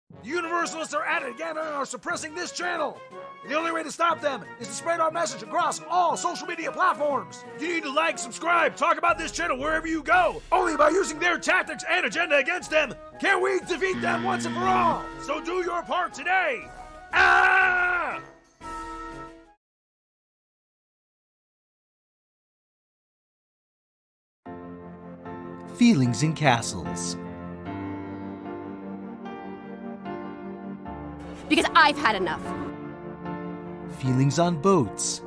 The Universalists are at it again and are suppressing this channel. And the only way to stop them is to spread our message across all social media platforms. You need to like, subscribe, talk about this channel wherever you go. Only by using their tactics and agenda against them can we defeat them once and for all. So do your part today. Ah! Feelings in castles. Because I've had enough. Feelings on boats.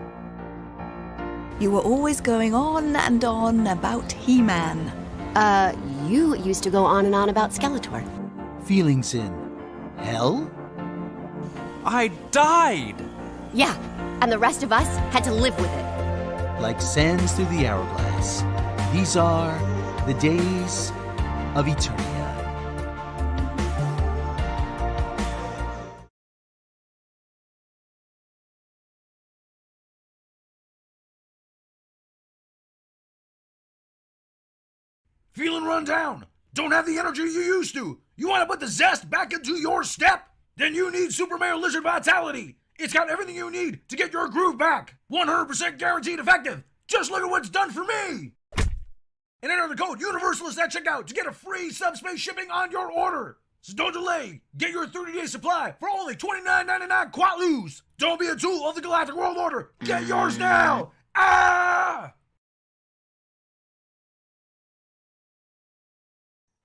You were always going on and on about He-Man. You used to go on and on about Skeletor. Feelings in hell? I died! Yeah, and the rest of us had to live with it. Like sands through the hourglass. These are the days of Eternia. Feeling run down? Don't have the energy you used to? You want to put the zest back into your step? Then you need Super Mario Lizard Vitality. It's got everything you need to get your groove back. 100% guaranteed effective. Just look at what it's done for me. And enter the code Universalist at checkout to get a free subspace shipping on your order. So don't delay. Get your 30-day supply for only $29.99 quatlus. Don't be a tool of the Galactic World Order. Get yours now. Ah!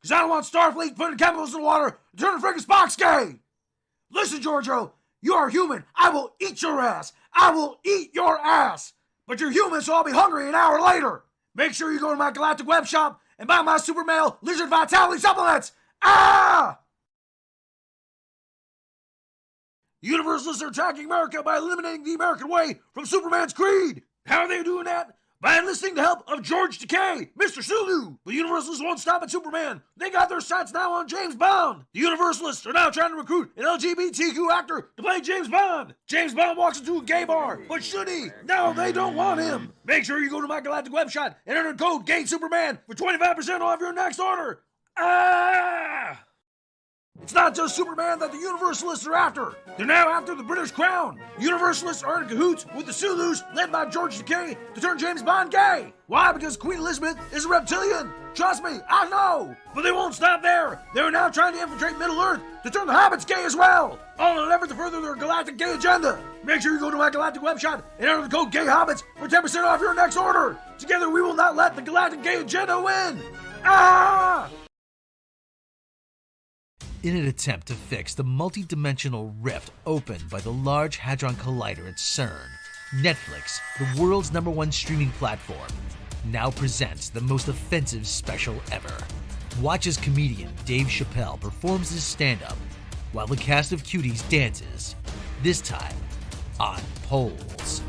Because I don't want Starfleet putting chemicals in the water to turn the friggin' Spock's gay. Listen, Giorgio, you are human. I will eat your ass. I will eat your ass. But you're human, so I'll be hungry an hour later. Make sure you go to my Galactic web shop and buy my Super Male Lizard Vitality supplements. Ah! The Universalists are attacking America by eliminating the American way from Superman's creed. How are they doing that? By enlisting the help of George Takei, Mr. Sulu. The Universalists won't stop at Superman. They got their sights now on James Bond. The Universalists are now trying to recruit an LGBTQ actor to play James Bond. James Bond walks into a gay bar, but should he? No, they don't want him. Make sure you go to my Galactic web shop and enter code GAYSUPERMAN for 25% off your next order. Ah! It's not just Superman that the Universalists are after. They're now after the British Crown. Universalists are in cahoots with the Sulus, led by George Takei, to turn James Bond gay. Why? Because Queen Elizabeth is a reptilian. Trust me, I know. But they won't stop there. They're now trying to infiltrate Middle-earth to turn the Hobbits gay as well. All in an effort to further their galactic gay agenda. Make sure you go to my Galactic web shop and enter the code GAYHOBBITS for 10% off your next order. Together we will not let the galactic gay agenda win. Ah! In an attempt to fix the multi-dimensional rift opened by the Large Hadron Collider at CERN, Netflix, the world's #1 streaming platform, now presents the most offensive special ever. Watch as comedian Dave Chappelle performs his stand-up while the cast of Cuties dances, this time on poles.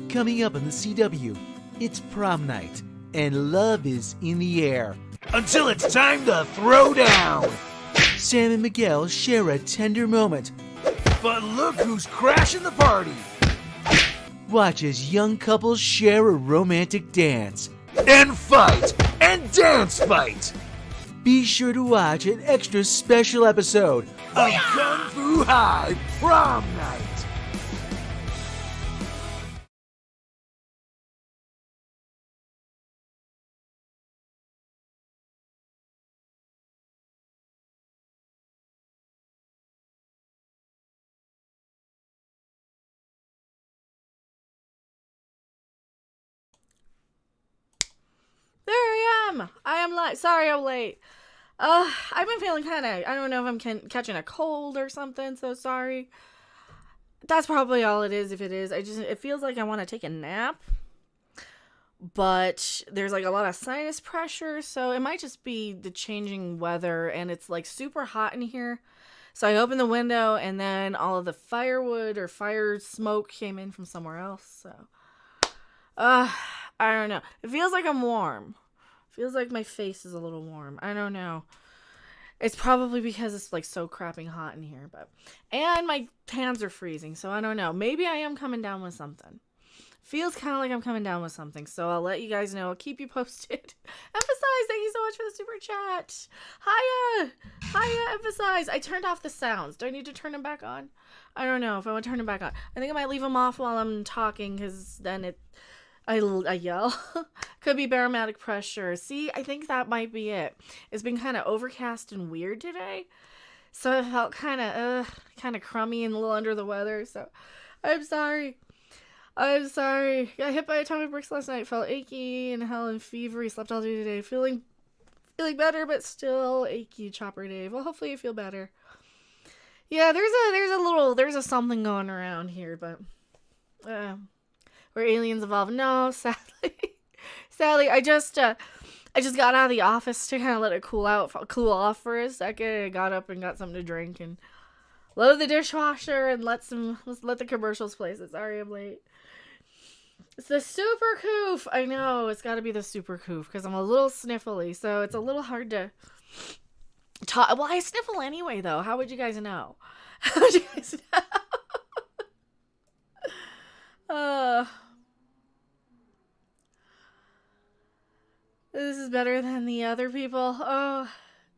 Coming up on the CW, it's prom night, and love is in the air. Until it's time to throw down. Sam and Miguel share a tender moment. But look who's crashing the party. Watch as young couples share a romantic dance. And fight. And dance fight. Be sure to watch an extra special episode of Kung Fu High Prom Night. There I am. I am live. Sorry I'm late. I've been feeling kind of, I don't know if I'm catching a cold or something, so sorry. That's probably all it is, if it is. It feels like I want to take a nap. But there's like a lot of sinus pressure, so it might just be the changing weather, and it's like super hot in here. So I opened the window, and then all of the firewood or fire smoke came in from somewhere else, so. I don't know. It feels like I'm warm. Feels like my face is a little warm. I don't know. It's probably because it's like so crapping hot in here, and my hands are freezing, so I don't know. Maybe I am coming down with something. Feels kind of like I'm coming down with something, so I'll let you guys know. I'll keep you posted. Emphasize, thank you so much for the super chat. Hiya, Emphasize. I turned off the sounds. Do I need to turn them back on? I don't know if I want to turn them back on. I think I might leave them off while I'm talking, because then I yell. Could be barometric pressure. See, I think that might be it. It's been kind of overcast and weird today, so I felt kind of crummy and a little under the weather, so I'm sorry. Got hit by atomic bricks last night. Felt achy and hell and fevery. Slept all day today. Feeling better, but still achy. Chopper Dave. Well, hopefully you feel better. Yeah, there's a something going around here, but where aliens evolve. No, sadly, I just got out of the office to kind of let it cool off for a second. I got up and got something to drink and load the dishwasher and let the commercials play. So sorry I'm late. It's the super coof. I know, it's got to be the super coof because I'm a little sniffly, so it's a little hard to talk. Well, I sniffle anyway, though. How would you guys know? This is better than the other people. Oh,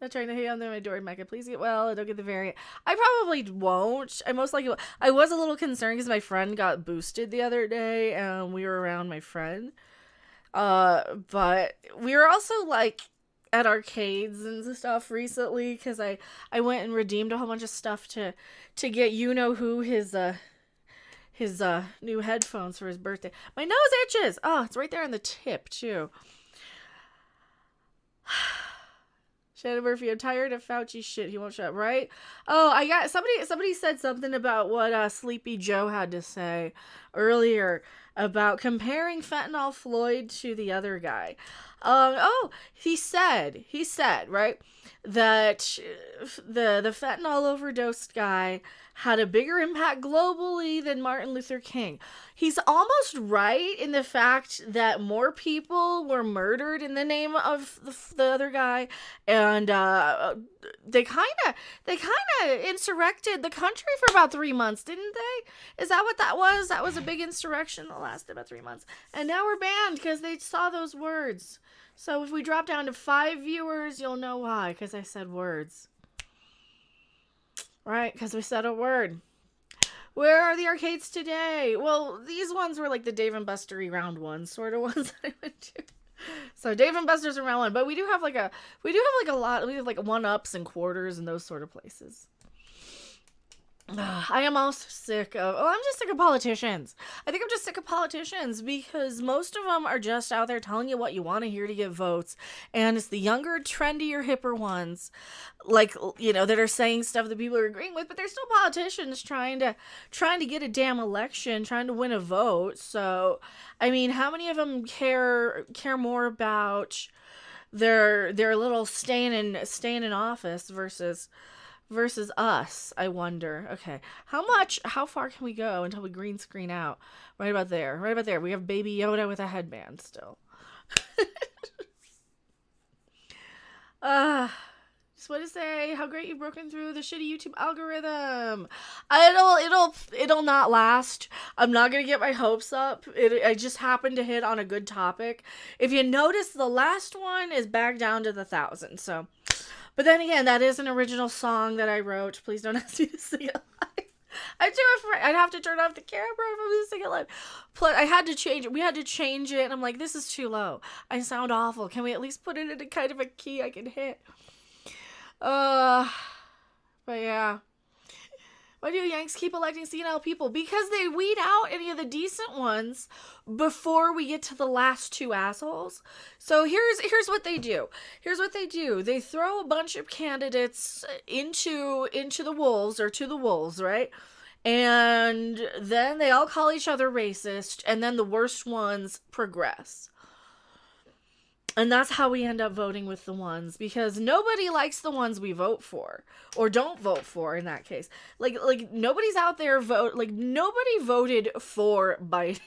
not trying to hate on them. I adored Mecha. Please get well and don't get the variant. I probably won't. I most likely will. I was a little concerned because my friend got boosted the other day and we were around my friend. But we were also like at arcades and stuff recently because I went and redeemed a whole bunch of stuff to get who his new headphones for his birthday. My nose itches. Oh, it's right there on the tip too. Shannon Murphy, I'm tired of Fauci shit. He won't shut up, right? Oh, I got somebody said something about what Sleepy Joe had to say earlier about comparing Fentanyl Floyd to the other guy. He said, right, that the fentanyl overdosed guy had a bigger impact globally than Martin Luther King. He's almost right in the fact that more people were murdered in the name of the other guy, and they kind of insurrected the country for about 3 months, didn't they? Is that what that was? That was a big insurrection that lasted about 3 months, and now we're banned because they saw those words. So if we drop down to 5 viewers, you'll know why, because I said words. Right, because we said a word. Where are the arcades today? Well, these ones were like the Dave and Buster round ones, sort of ones that I went to. So Dave and Buster's around one, but we do have like a lot. We have like 1-ups and quarters and those sort of places. I am also sick of. I'm just sick of politicians. I think I'm just sick of politicians because most of them are just out there telling you what you want to hear to get votes, and it's the younger, trendier, hipper ones, like that are saying stuff that people are agreeing with. But they're still politicians trying to get a damn election, trying to win a vote. So, I mean, how many of them care more about their little staying in office versus us, I wonder. Okay, how far can we go until we green screen out? Right about there. We have Baby Yoda with a headband still. Just want to say how great you've broken through the shitty YouTube algorithm. It'll not last. I'm not gonna get my hopes up. I just happened to hit on a good topic. If you notice, the last one is back down to the 1,000. So. But then again, that is an original song that I wrote. Please don't ask me to sing it live. I'm too afraid. I'd have to turn off the camera if I'm going to sing it live. Plus, I had to change it. We had to change it. And I'm like, this is too low. I sound awful. Can we at least put it in a kind of a key I can hit? But yeah. Why do Yanks keep electing senile people? Because they weed out any of the decent ones before we get to the last 2 assholes. So here's what they do. They throw a bunch of candidates into the wolves, or to the wolves, right? And then they all call each other racist, and then the worst ones progress. And that's how we end up voting with the ones, because nobody likes the ones we vote for, or don't vote for in that case. Like nobody's out there nobody voted for Biden.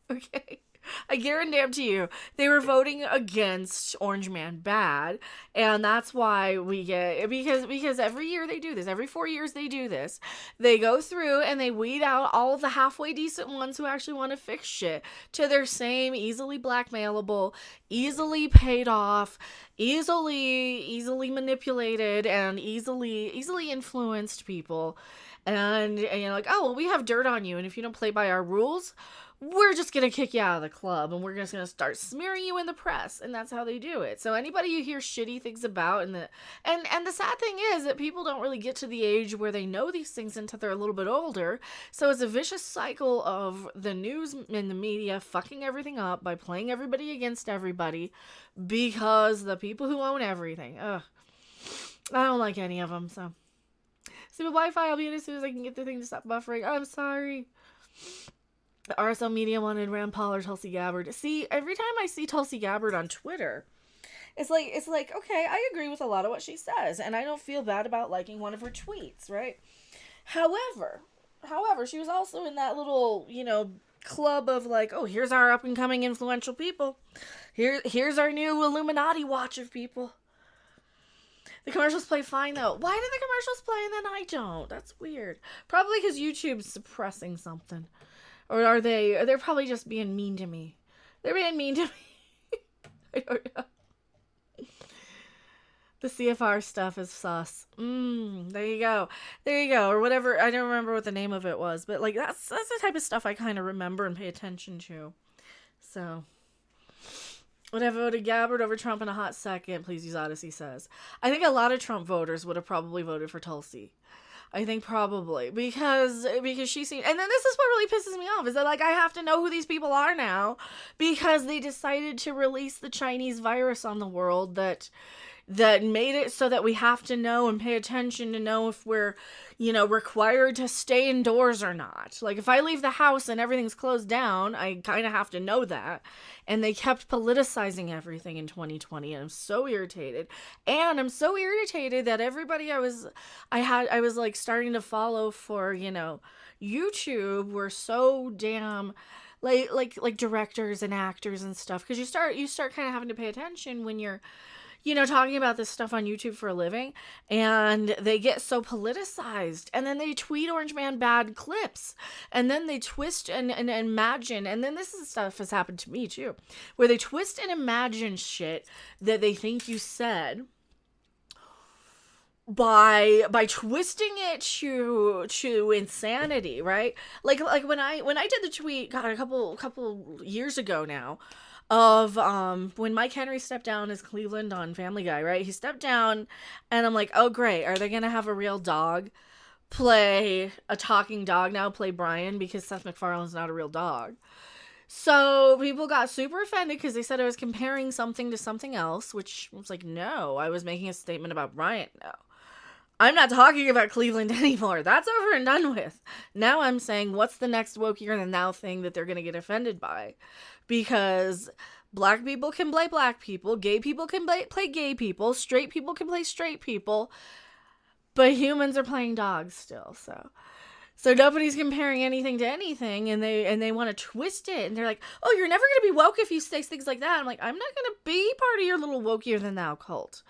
Okay? I guarantee you, they were voting against Orange Man bad, and that's why we get because every year they do this. Every 4 years they do this. They go through and they weed out all of the halfway decent ones who actually want to fix shit to their same easily blackmailable, easily paid off, easily manipulated, and easily influenced people. And you're like, oh, well, we have dirt on you, and if you don't play by our rules, we're just going to kick you out of the club, and we're just going to start smearing you in the press, and that's how they do it. So anybody you hear shitty things about, and the sad thing is that people don't really get to the age where they know these things until they're a little bit older, so it's a vicious cycle of the news and the media fucking everything up by playing everybody against everybody, because the people who own everything, I don't like any of them, so... Stupid Wi-Fi, I'll be in as soon as I can get the thing to stop buffering. I'm sorry. The RSL Media wanted Rand Paul or Tulsi Gabbard. See, every time I see Tulsi Gabbard on Twitter, it's like, okay, I agree with a lot of what she says, and I don't feel bad about liking one of her tweets, right? However, she was also in that little, club of like, oh, here's our up-and-coming influential people. Here's our new Illuminati watch of people. The commercials play fine, though. Why do the commercials play and then I don't? That's weird. Probably because YouTube's suppressing something. Or they're probably just being mean to me. They're being mean to me. I don't know. The CFR stuff is sus. There you go. Or whatever. I don't remember what the name of it was. But, like, that's the type of stuff I kind of remember and pay attention to. So... would have voted Gabbard over Trump in a hot second, please use Odyssey says. I think a lot of Trump voters would have probably voted for Tulsi. I think probably. Because she seemed... And then this is what really pisses me off, is that, like, I have to know who these people are now because they decided to release the Chinese virus on the world that made it so that we have to know and pay attention to know if we're, required to stay indoors or not. Like, if I leave the house and everything's closed down, I kind of have to know that. And they kept politicizing everything in 2020, and I'm so irritated. And I'm so irritated that everybody I was like starting to follow for, YouTube were so damn like directors and actors and stuff, because you start kind of having to pay attention when you're talking about this stuff on YouTube for a living, and they get so politicized, and then they tweet Orange Man bad clips, and then they twist and imagine, and then this is stuff has happened to me too, where they twist and imagine shit that they think you said by twisting it to insanity, right? Like when I did the tweet, God, a couple years ago now, of when Mike Henry stepped down as Cleveland on Family Guy, right? He stepped down, and I'm like, oh great, are they gonna have a real dog play a talking dog now, play Brian, because Seth MacFarlane's not a real dog? So people got super offended because they said I was comparing something to something else, which was like, no, I was making a statement about Brian. No, I'm not talking about Cleveland anymore. That's over and done with. Now I'm saying, what's the next wokier than thou thing that they're going to get offended by? Because black people can play black people, gay people can play gay people, straight people can play straight people, but humans are playing dogs still, so nobody's comparing anything to anything, and they want to twist it, and they're like, oh, you're never going to be woke if you say things like that. I'm like, I'm not going to be part of your little wokier than thou cult.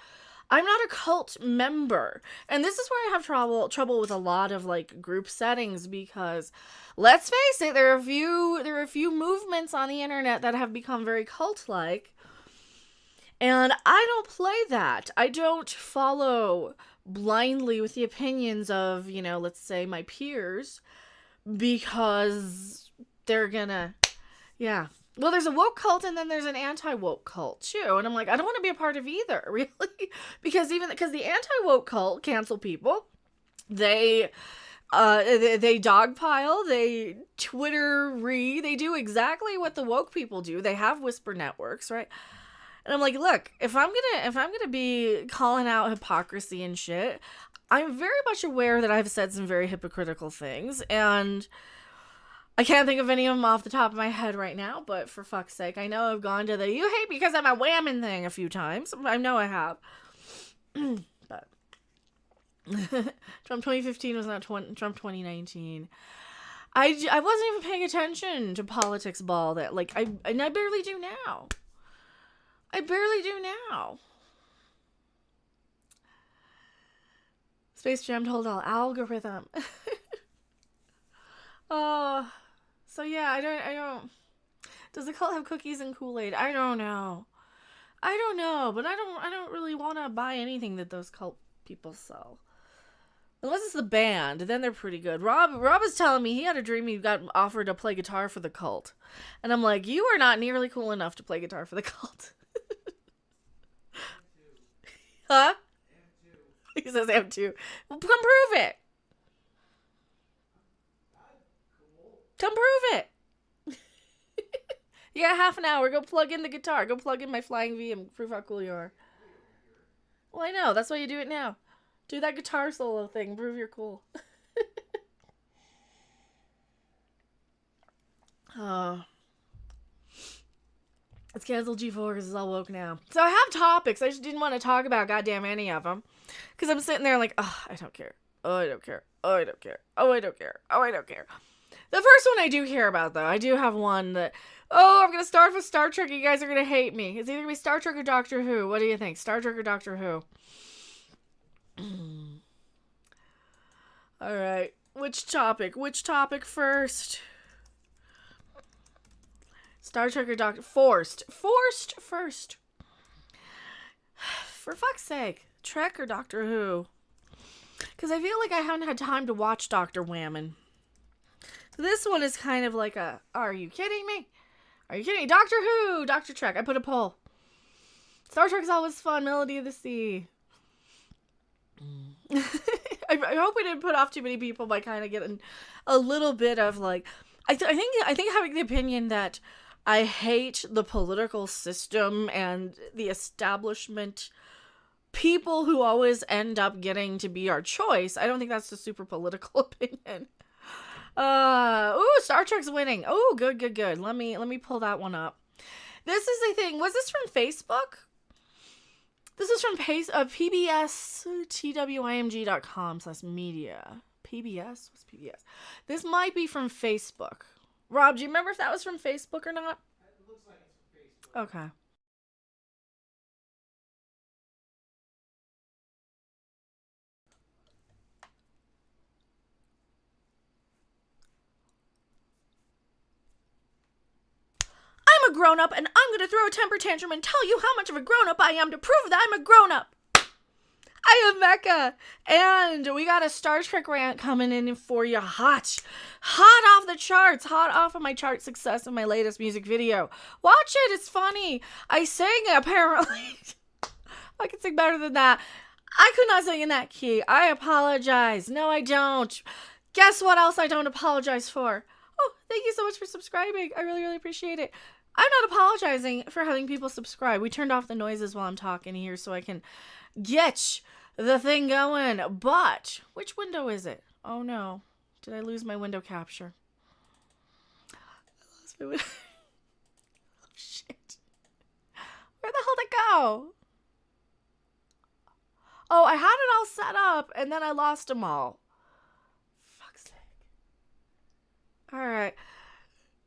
I'm not a cult member. And this is where I have trouble with a lot of like group settings, because let's face it, there are a few movements on the internet that have become very cult-like. And I don't play that. I don't follow blindly with the opinions of, let's say my peers, because they're gonna, yeah. Well, there's a woke cult, and then there's an anti-woke cult too, and I'm like, I don't want to be a part of either, really, because the anti-woke cult cancel people, they dogpile, they they do exactly what the woke people do. They have whisper networks, right? And I'm like, look, if I'm gonna be calling out hypocrisy and shit, I'm very much aware that I've said some very hypocritical things, and I can't think of any of them off the top of my head right now, but for fuck's sake, I know I've gone to the "you hate because I'm a whammon" thing a few times. I know I have. But Trump 2015 was not Trump 2019. I wasn't even paying attention to politics ball that, like, I barely do now. I barely do now. Space Jam told all algorithm. So yeah, I don't. Does the cult have cookies and Kool-Aid? I don't know, but I don't really want to buy anything that those cult people sell. Unless it's the band, then they're pretty good. Rob is telling me he had a dream he got offered to play guitar for the cult. And I'm like, you are not nearly cool enough to play guitar for the cult. Huh? He says I have two. Well, come prove it. Come prove it. You got half an hour. Go plug in the guitar. Go plug in my flying V and prove how cool you are. Well, I know. That's why you do it now. Do that guitar solo thing. Prove you're cool. Let's cancel G4 because it's all woke now. So I have topics. I just didn't want to talk about goddamn any of them. Because I'm sitting there like, oh, I don't care. Oh, I don't care. Oh, I don't care. Oh, I don't care. Oh, I don't care. The first one I do care about, though. I do have one that, oh, I'm going to start with Star Trek. You guys are going to hate me. It's either going to be Star Trek or Doctor Who. What do you think? Star Trek or Doctor Who? All right. Which topic? Which topic first? Star Trek or Doctor... Forced first. For fuck's sake. Trek or Doctor Who? Because I feel like I haven't had time to watch Dr. Whammon. So this one is kind of like a... Are you kidding me? Are you kidding me? Doctor Who? Dr. Trek. I put a poll. Star Trek's always fun. Melody of the Sea. I hope we didn't put off too many people by kind of getting a little bit of like... I think having the opinion that I hate the political system and the establishment people who always end up getting to be our choice. I don't think that's a super political opinion. Star Trek's winning. Oh, good. Let me pull that one up. This is the thing. Was this from Facebook? This is from pbstwimg.com/media. PBS? What's PBS? This might be from Facebook. Rob, do you remember if that was from Facebook or not? It looks like it's from Facebook. Okay. I'm a grown-up and I'm going to throw a temper tantrum and tell you how much of a grown-up I am to prove that I'm a grown-up. I am Mecha, and we got a Star Trek rant coming in for you hot off the charts, hot off of my chart success of my latest music video. Watch it, it's funny. I sing, apparently. I can sing better than that. I could not sing in that key. I apologize. No, I don't. Guess what else I don't apologize for? Oh, thank you so much for subscribing. I really, really appreciate it. I'm not apologizing for having people subscribe. We turned off the noises while I'm talking here so I can get the thing going. But which window is it? Oh no. Did I lose my window capture? I lost my window. Oh shit. Where the hell did it go? Oh, I had it all set up and then I lost them all. Fuck's sake. Alright.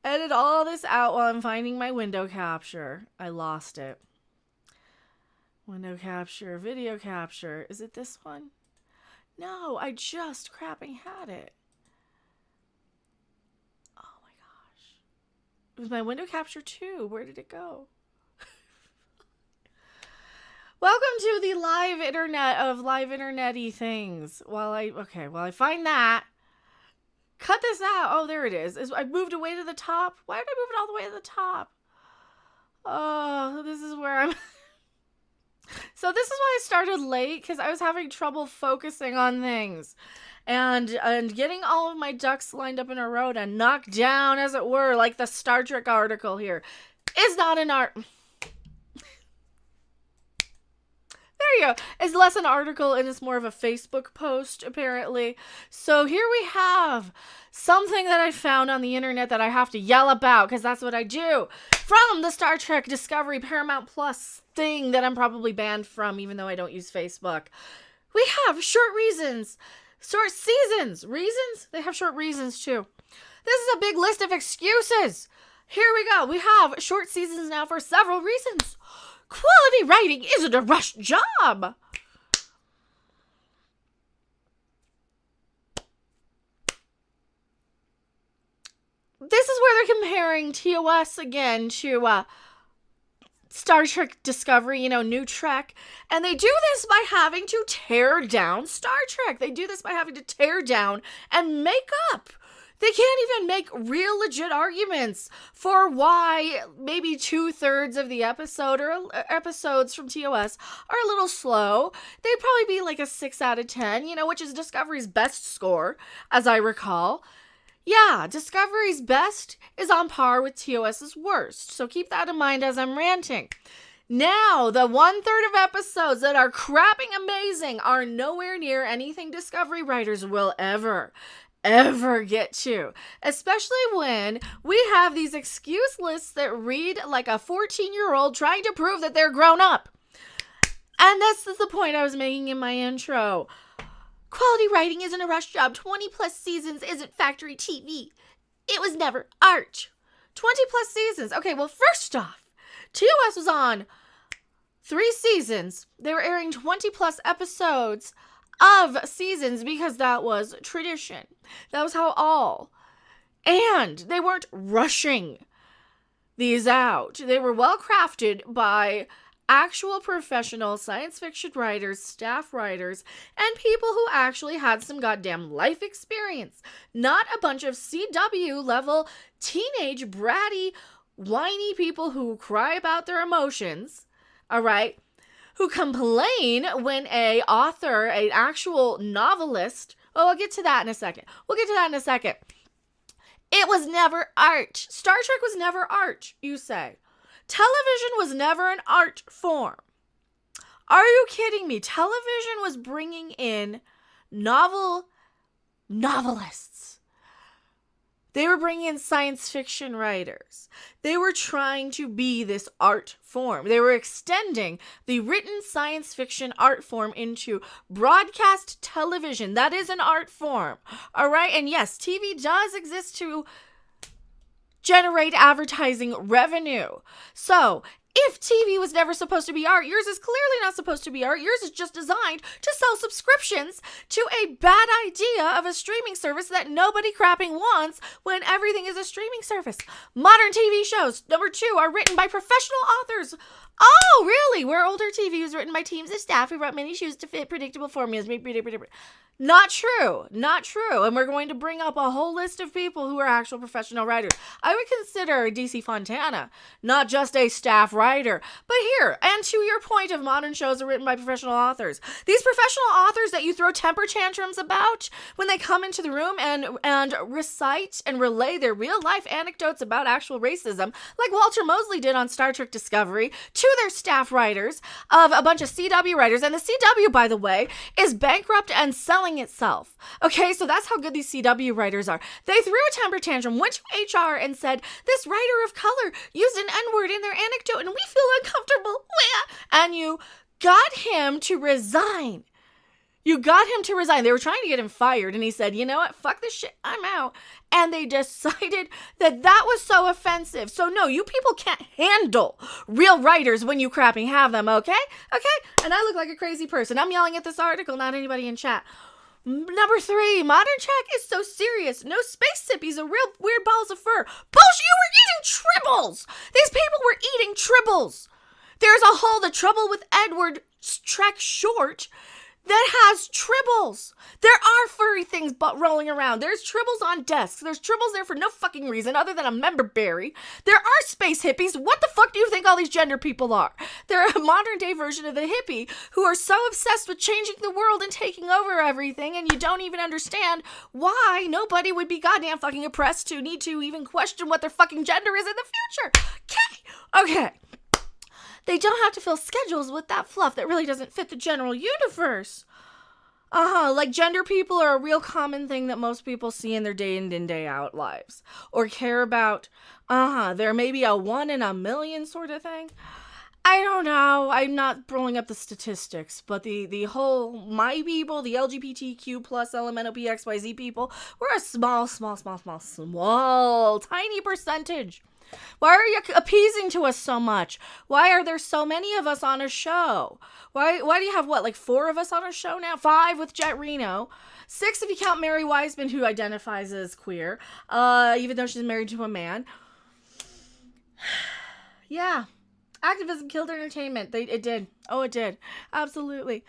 Edit all this out while I'm finding my window capture. I lost it. Window capture, video capture. Is it this one? No, I just crapping had it. Oh my gosh. It was my window capture too. Where did it go? Welcome to the live internet of live internet-y things. While I find that. Cut this out. Oh, there it is. I moved away to the top. Why did I move it all the way to the top? Oh, this is where I'm... So this is why I started late, because I was having trouble focusing on things. And getting all of my ducks lined up in a row to knock down, as it were, like the Star Trek article here, is not an art... There you go. It's less an article and it's more of a Facebook post, apparently. So here we have something that I found on the internet that I have to yell about, because that's what I do. From the Star Trek Discovery Paramount Plus thing that I'm probably banned from, even though I don't use Facebook. We have short seasons. Reasons? They have short reasons, too. This is a big list of excuses. Here we go. We have short seasons now for several reasons. Quality writing isn't a rushed job. This is where they're comparing TOS again to Star Trek Discovery, New Trek. And they do this by having to tear down Star Trek. They do this by having to tear down and make up. They can't even make real legit arguments for why maybe 2/3 of the episode or episodes from TOS are a little slow. They'd probably be like a 6 out of 10, which is Discovery's best score, as I recall. Yeah, Discovery's best is on par with TOS's worst, so keep that in mind as I'm ranting. Now, the 1/3 of episodes that are crapping amazing are nowhere near anything Discovery writers will ever get to. Especially when we have these excuse lists that read like a 14-year-old trying to prove that they're grown up. And that's the point I was making in my intro. Quality writing isn't a rush job. 20 plus seasons isn't factory TV. It was never art. 20 plus seasons. Okay, well, first off, TOS was on 3 seasons. They were airing 20 plus episodes of seasons because that was tradition. That was how all. And they weren't rushing these out. They were well crafted by actual professional science fiction writers, staff writers, and people who actually had some goddamn life experience. Not a bunch of CW level teenage bratty whiny people who cry about their emotions, all right, who complain when an author, an actual novelist, I'll get to that in a second. It was never art. Star Trek was never art, you say. Television was never an art form. Are you kidding me? Television was bringing in novelists. They were bringing in science fiction writers. They were trying to be this art form. They were extending the written science fiction art form into broadcast television. That is an art form. All right? And yes, TV does exist to generate advertising revenue. So, if TV was never supposed to be art, yours is clearly not supposed to be art. Yours is just designed to sell subscriptions to a bad idea of a streaming service that nobody crapping wants when everything is a streaming service. Modern TV shows, number 2, are written by professional authors. Oh, really? Where older TV was written by teams of staff who wrote many shoes to fit predictable formulas. Not true. And we're going to bring up a whole list of people who are actual professional writers. I would consider DC Fontana not just a staff writer. But here, and to your point of modern shows are written by professional authors. These professional authors that you throw temper tantrums about when they come into the room and recite and relay their real life anecdotes about actual racism, like Walter Mosley did on Star Trek Discovery, to their staff writers of a bunch of CW writers. And the CW, by the way, is bankrupt and selling itself. Okay, so that's how good these CW writers are. They threw a temper tantrum, went to HR and said, this writer of color used an N-word in their anecdote and we feel uncomfortable. And you got him to resign. They were trying to get him fired and he said, you know what, fuck this shit, I'm out. And they decided that was so offensive. So no, you people can't handle real writers when you crapping have them, okay? And I look like a crazy person. I'm yelling at this article, not anybody in chat. Number 3, modern Trek is so serious. No space sippies are real weird balls of fur. Bullshit, you were eating tribbles. These people were eating tribbles. There's a whole The Trouble with Edward Trek short that has tribbles. There are furry things rolling around. There's tribbles on desks. There's tribbles there for no fucking reason other than a member berry. There are space hippies. What the fuck do you think all these gender people are? They're a modern day version of the hippie who are so obsessed with changing the world and taking over everything, and you don't even understand why nobody would be goddamn fucking oppressed to need to even question what their fucking gender is in the future. Okay. They don't have to fill schedules with that fluff that really doesn't fit the general universe. Like gender people are a real common thing that most people see in their day in and day out lives. Or care about. There may be a 1 in a million sort of thing. I don't know. I'm not pulling up the statistics, but the whole my people, the LGBTQ plus LMNOPXYZ people, we're a small, tiny percentage. Why are you appeasing to us so much? Why are there so many of us on a show? Why do you have, what, like 4 of us on a show now? 5 with Jet Reno. 6 if you count Mary Wiseman, who identifies as queer, even though she's married to a man. Yeah. Activism killed entertainment. It did. Oh, it did. Absolutely.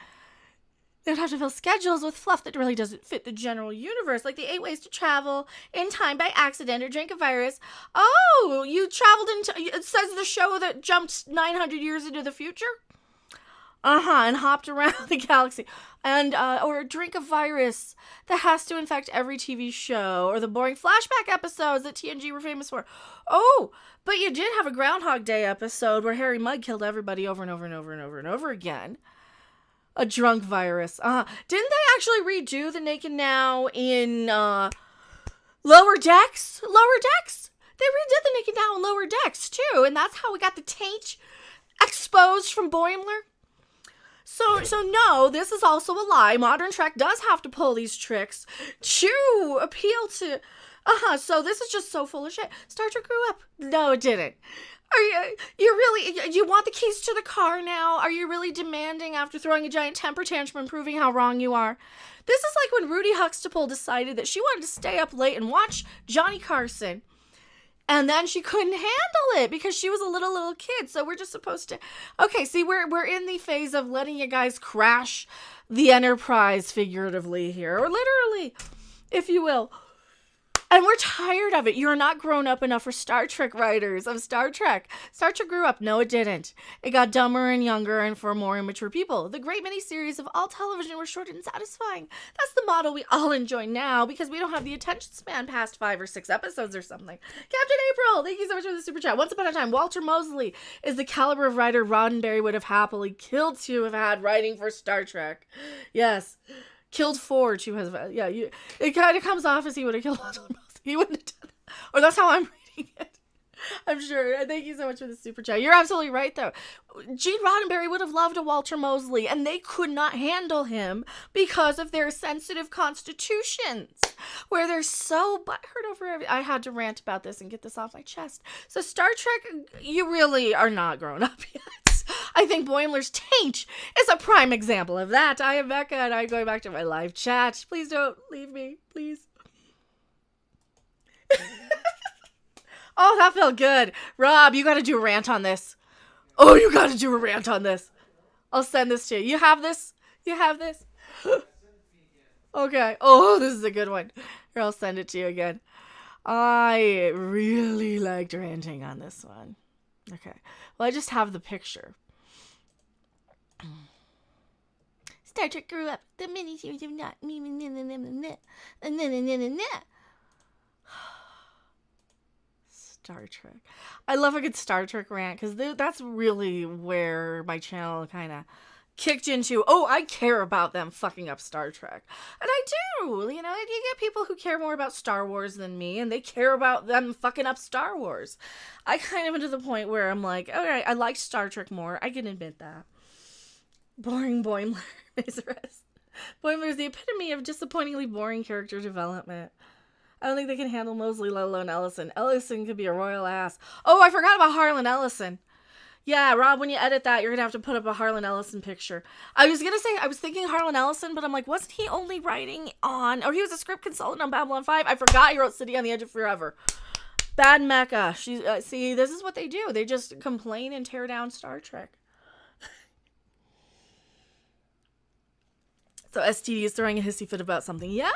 They'd have to fill schedules with fluff that really doesn't fit the general universe, like the 8 ways to travel in time by accident or drink a virus. Oh, you traveled into, it says the show that jumped 900 years into the future? And hopped around the galaxy. And, or drink a virus that has to infect every TV show, or the boring flashback episodes that TNG were famous for. Oh, but you did have a Groundhog Day episode where Harry Mudd killed everybody over and over and over and over and over again. A drunk virus. Didn't they actually redo the Naked Now in Lower Decks? Lower Decks? They redid the Naked Now in Lower Decks too, and that's how we got the taint exposed from Boimler. So no, this is also a lie. Modern Trek does have to pull these tricks to appeal to. So this is just so full of shit. Star Trek grew up. No, it didn't. You want the keys to the car now? Are you really demanding after throwing a giant temper tantrum and proving how wrong you are? This is like when Rudy Huxtable decided that she wanted to stay up late and watch Johnny Carson. And then she couldn't handle it because she was a little kid. So we're just supposed to... Okay, see, we're in the phase of letting you guys crash the Enterprise figuratively here. Or literally, if you will. And we're tired of it. You're not grown up enough for Star Trek writers of Star Trek. Star Trek grew up. No, it didn't. It got dumber and younger and for more immature people. The great miniseries of all television were short and satisfying. That's the model we all enjoy now because we don't have the attention span past 5 or 6 episodes or something. Captain April, thank you so much for the super chat. Once upon a time, Walter Mosley is the caliber of writer Roddenberry would have happily killed to have had writing for Star Trek. Yes. Killed 4 to his... Yeah, it kind of comes off as he would have killed Walter Mosley. He wouldn't have done that. Or that's how I'm reading it. I'm sure. Thank you so much for the super chat. You're absolutely right, though. Gene Roddenberry would have loved a Walter Mosley, and they could not handle him because of their sensitive constitutions, where they're so butthurt over everything. I had to rant about this and get this off my chest. So Star Trek, you really are not grown up yet. I think Boimler's taint is a prime example of that. I am Mecha, and I'm going back to my live chat. Please don't leave me, please. Oh, that felt good. Rob, you gotta do a rant on this. Oh, you gotta do a rant on this. I'll send this to you. You have this? You have this? Okay. Oh, this is a good one. Here, I'll send it to you again. I really liked ranting on this one. Okay. Well, I just have the picture. Star Trek grew up. The miniseries of not me. Star Trek. I love a good Star Trek rant because that's really where my channel kind of kicked into. Oh, I care about them fucking up Star Trek. And I do. You know, you get people who care more about Star Wars than me, and they care about them fucking up Star Wars. I kind of am to the point where I'm like, alright, I like Star Trek more. I can admit that. Boring Boimler. Boimler is the epitome of disappointingly boring character development. I don't think they can handle Mosley, let alone Ellison. Ellison could be a royal ass. Oh, I forgot about Harlan Ellison. Yeah, Rob, when you edit that, you're going to have to put up a Harlan Ellison picture. I was thinking Harlan Ellison, but I'm like, wasn't he only writing on... Or he was a script consultant on Babylon 5? I forgot he wrote City on the Edge of Forever. Bad Mecha. See, this is what they do. They just complain and tear down Star Trek. So STD is throwing a hissy fit about something. Yeah,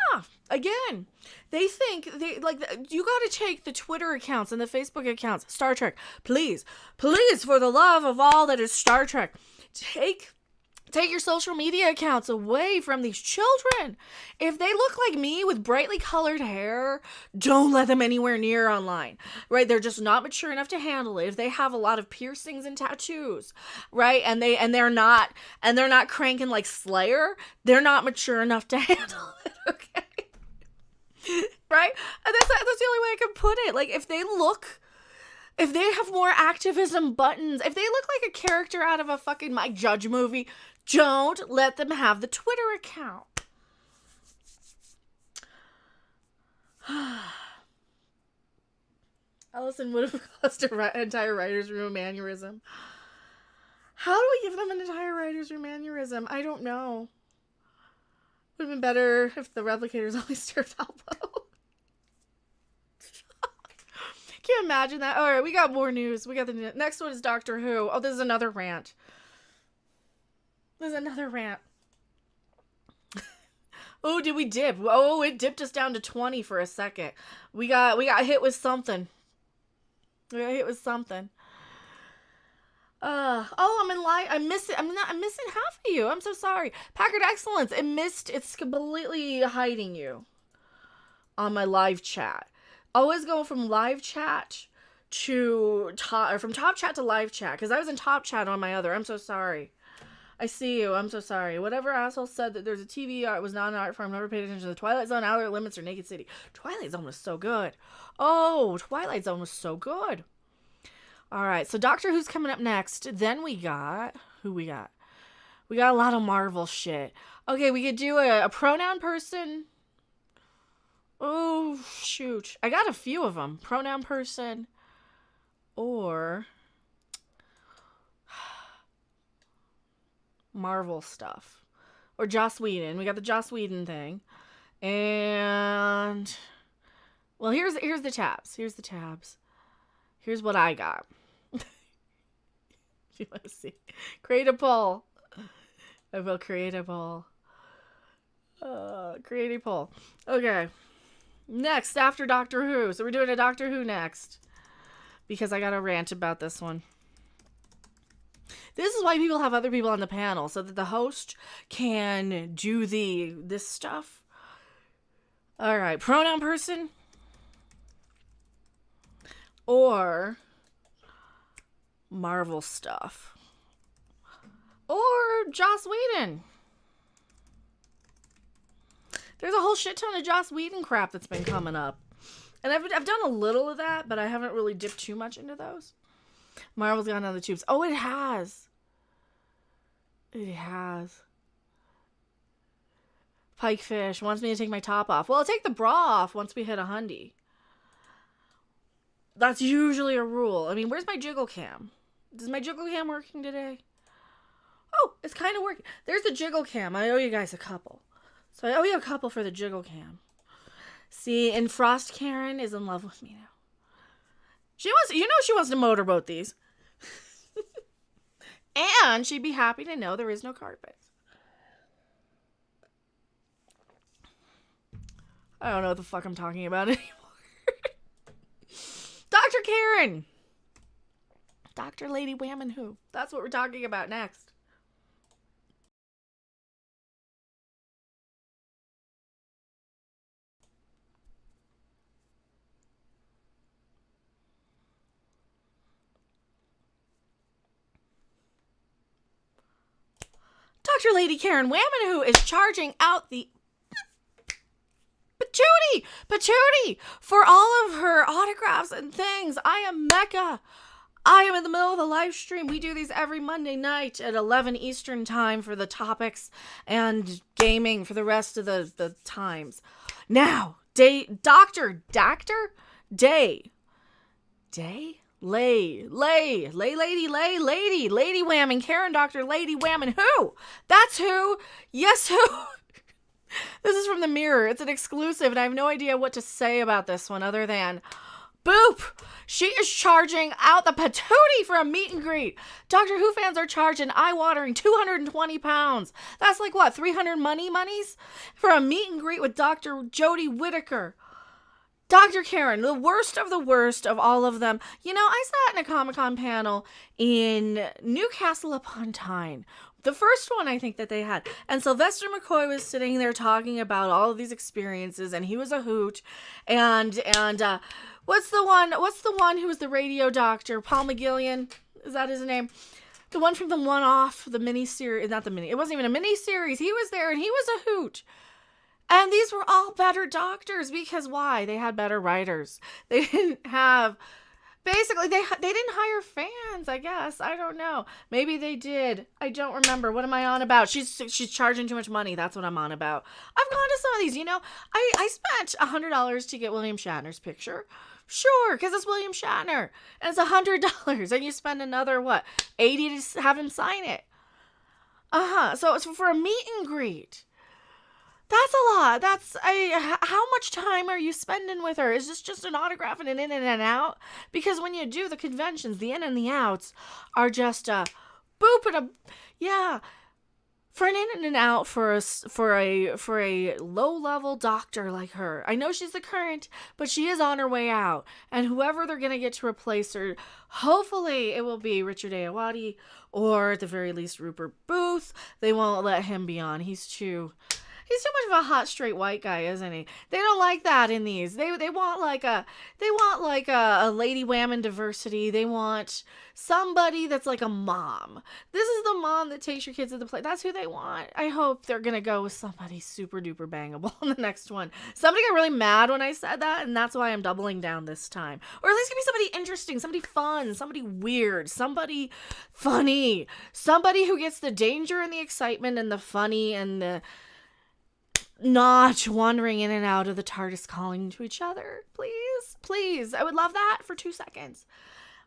again, they think you got to take the Twitter accounts and the Facebook accounts. Star Trek, please, for the love of all that is Star Trek, take your social media accounts away from these children. If they look like me with brightly colored hair, don't let them anywhere near online, right? They're just not mature enough to handle it. If they have a lot of piercings and tattoos, right? And they're not cranking like Slayer, they're not mature enough to handle it, okay? Right? And that's the only way I can put it. Like, if they look If they have more activism buttons, if they look like a character out of a fucking Mike Judge movie, don't let them have the Twitter account. Allison would have caused an entire writer's room aneurysm. How do we give them an entire writer's room aneurysm? I don't know. Would have been better if the replicators only served elbow. Can you imagine that? All right, we got more news. We got the next one is Doctor Who. Oh, this is another rant. There's another rant. Oh, did we dip? Oh, it dipped us down to 20 for a second. We got hit with something. We got hit with something. I'm in line. I'm missing half of you. I'm so sorry. Packard Excellence. It's completely hiding you on my live chat. Always go from live chat to from top chat to live chat, because I was in top chat on my other. I'm so sorry. I see you. I'm so sorry. Whatever asshole said that there's a TV art was not an art form, never paid attention to the Twilight Zone, Outer Limits, or Naked City. Twilight Zone was so good. Oh, Twilight Zone was so good. All right, so Doctor Who's coming up next. Then we got we got a lot of Marvel shit. Okay, we could do a pronoun person. Oh, shoot. I got a few of them. Pronoun person or Marvel stuff. Or Joss Whedon. We got the Joss Whedon thing. And, well, here's the tabs. Here's the tabs. Here's what I got. You want to see? Create a poll. I will create a poll. Create a poll. Okay. Next, after Doctor Who. So we're doing a Doctor Who next. Because I got a rant about this one. This is why people have other people on the panel. So that the host can do this stuff. Alright. Pronoun person. Or Marvel stuff. Or Joss Whedon. There's a whole shit ton of Joss Whedon crap that's been coming up. And I've done a little of that, but I haven't really dipped too much into those. Marvel's gone down the tubes. Oh, it has. It has. Pikefish wants me to take my top off. Well, I'll take the bra off once we hit 100. That's usually a rule. I mean, where's my jiggle cam? Is my jiggle cam working today? Oh, it's kind of working. There's the jiggle cam. I owe you guys a couple. So I owe you a couple for the jiggle cam. See, and Frost Karen is in love with me now. She wants to motorboat these. And she'd be happy to know there is no carpet. I don't know what the fuck I'm talking about anymore. Dr. Karen. Dr. Lady Wham and Who. That's what we're talking about next. Dr. Lady Karen Wham&Who is charging out the patootie for all of her autographs and things. I am Mecha. I am in the middle of a live stream. We do these every Monday night at 11 Eastern time for the topics and gaming for the rest of the times. Now, Lady Wham and Karen, Dr. Lady Wham and Who? That's who. Yes, who? This is from the Mirror. It's an exclusive, and I have no idea what to say about this one other than boop. She is charging out the patootie for a meet and greet. Doctor Who fans are charging eye-watering £220. That's like what, 300 monies for a meet and greet with Dr. Jodie Whittaker. Dr. Karen, the worst of all of them. You know, I sat in a Comic-Con panel in Newcastle upon Tyne. The first one I think that they had. And Sylvester McCoy was sitting there talking about all of these experiences, and he was a hoot. And what's the one who was the radio doctor? Paul McGillian? Is that his name? The one from the one-off, the mini-series. Not the mini. It wasn't even a mini-series. He was there, and he was a hoot. And these were all better doctors because why? They had better writers. They didn't have basically they didn't hire fans, I guess. I don't know. Maybe they did. I don't remember. What am I on about? She's charging too much money. That's what I'm on about. I've gone to some of these, I spent $100 to get William Shatner's picture. Sure, because it's William Shatner. And it's $100. And you spend another, what, $80 to have him sign it. So it's for a meet and greet. That's a lot. How much time are you spending with her? Is this just an autograph and an in and an out? Because when you do the conventions, the in and the outs are just a boop and a, yeah. For an in and an out for a low-level doctor like her. I know she's the current, but she is on her way out. And whoever they're going to get to replace her, hopefully it will be Richard Ayoade or at the very least Rupert Booth. They won't let him be on. He's too much of a hot straight white guy, isn't he? They don't like that in these. They want like a lady whammon diversity. They want somebody that's like a mom. This is the mom that takes your kids to the play. That's who they want. I hope they're gonna go with somebody super duper bangable in the next one. Somebody got really mad when I said that, and that's why I'm doubling down this time. Or at least give me somebody interesting, somebody fun, somebody weird, somebody funny, somebody who gets the danger and the excitement and the funny and the not wandering in and out of the TARDIS calling to each other. Please. I would love that for 2 seconds.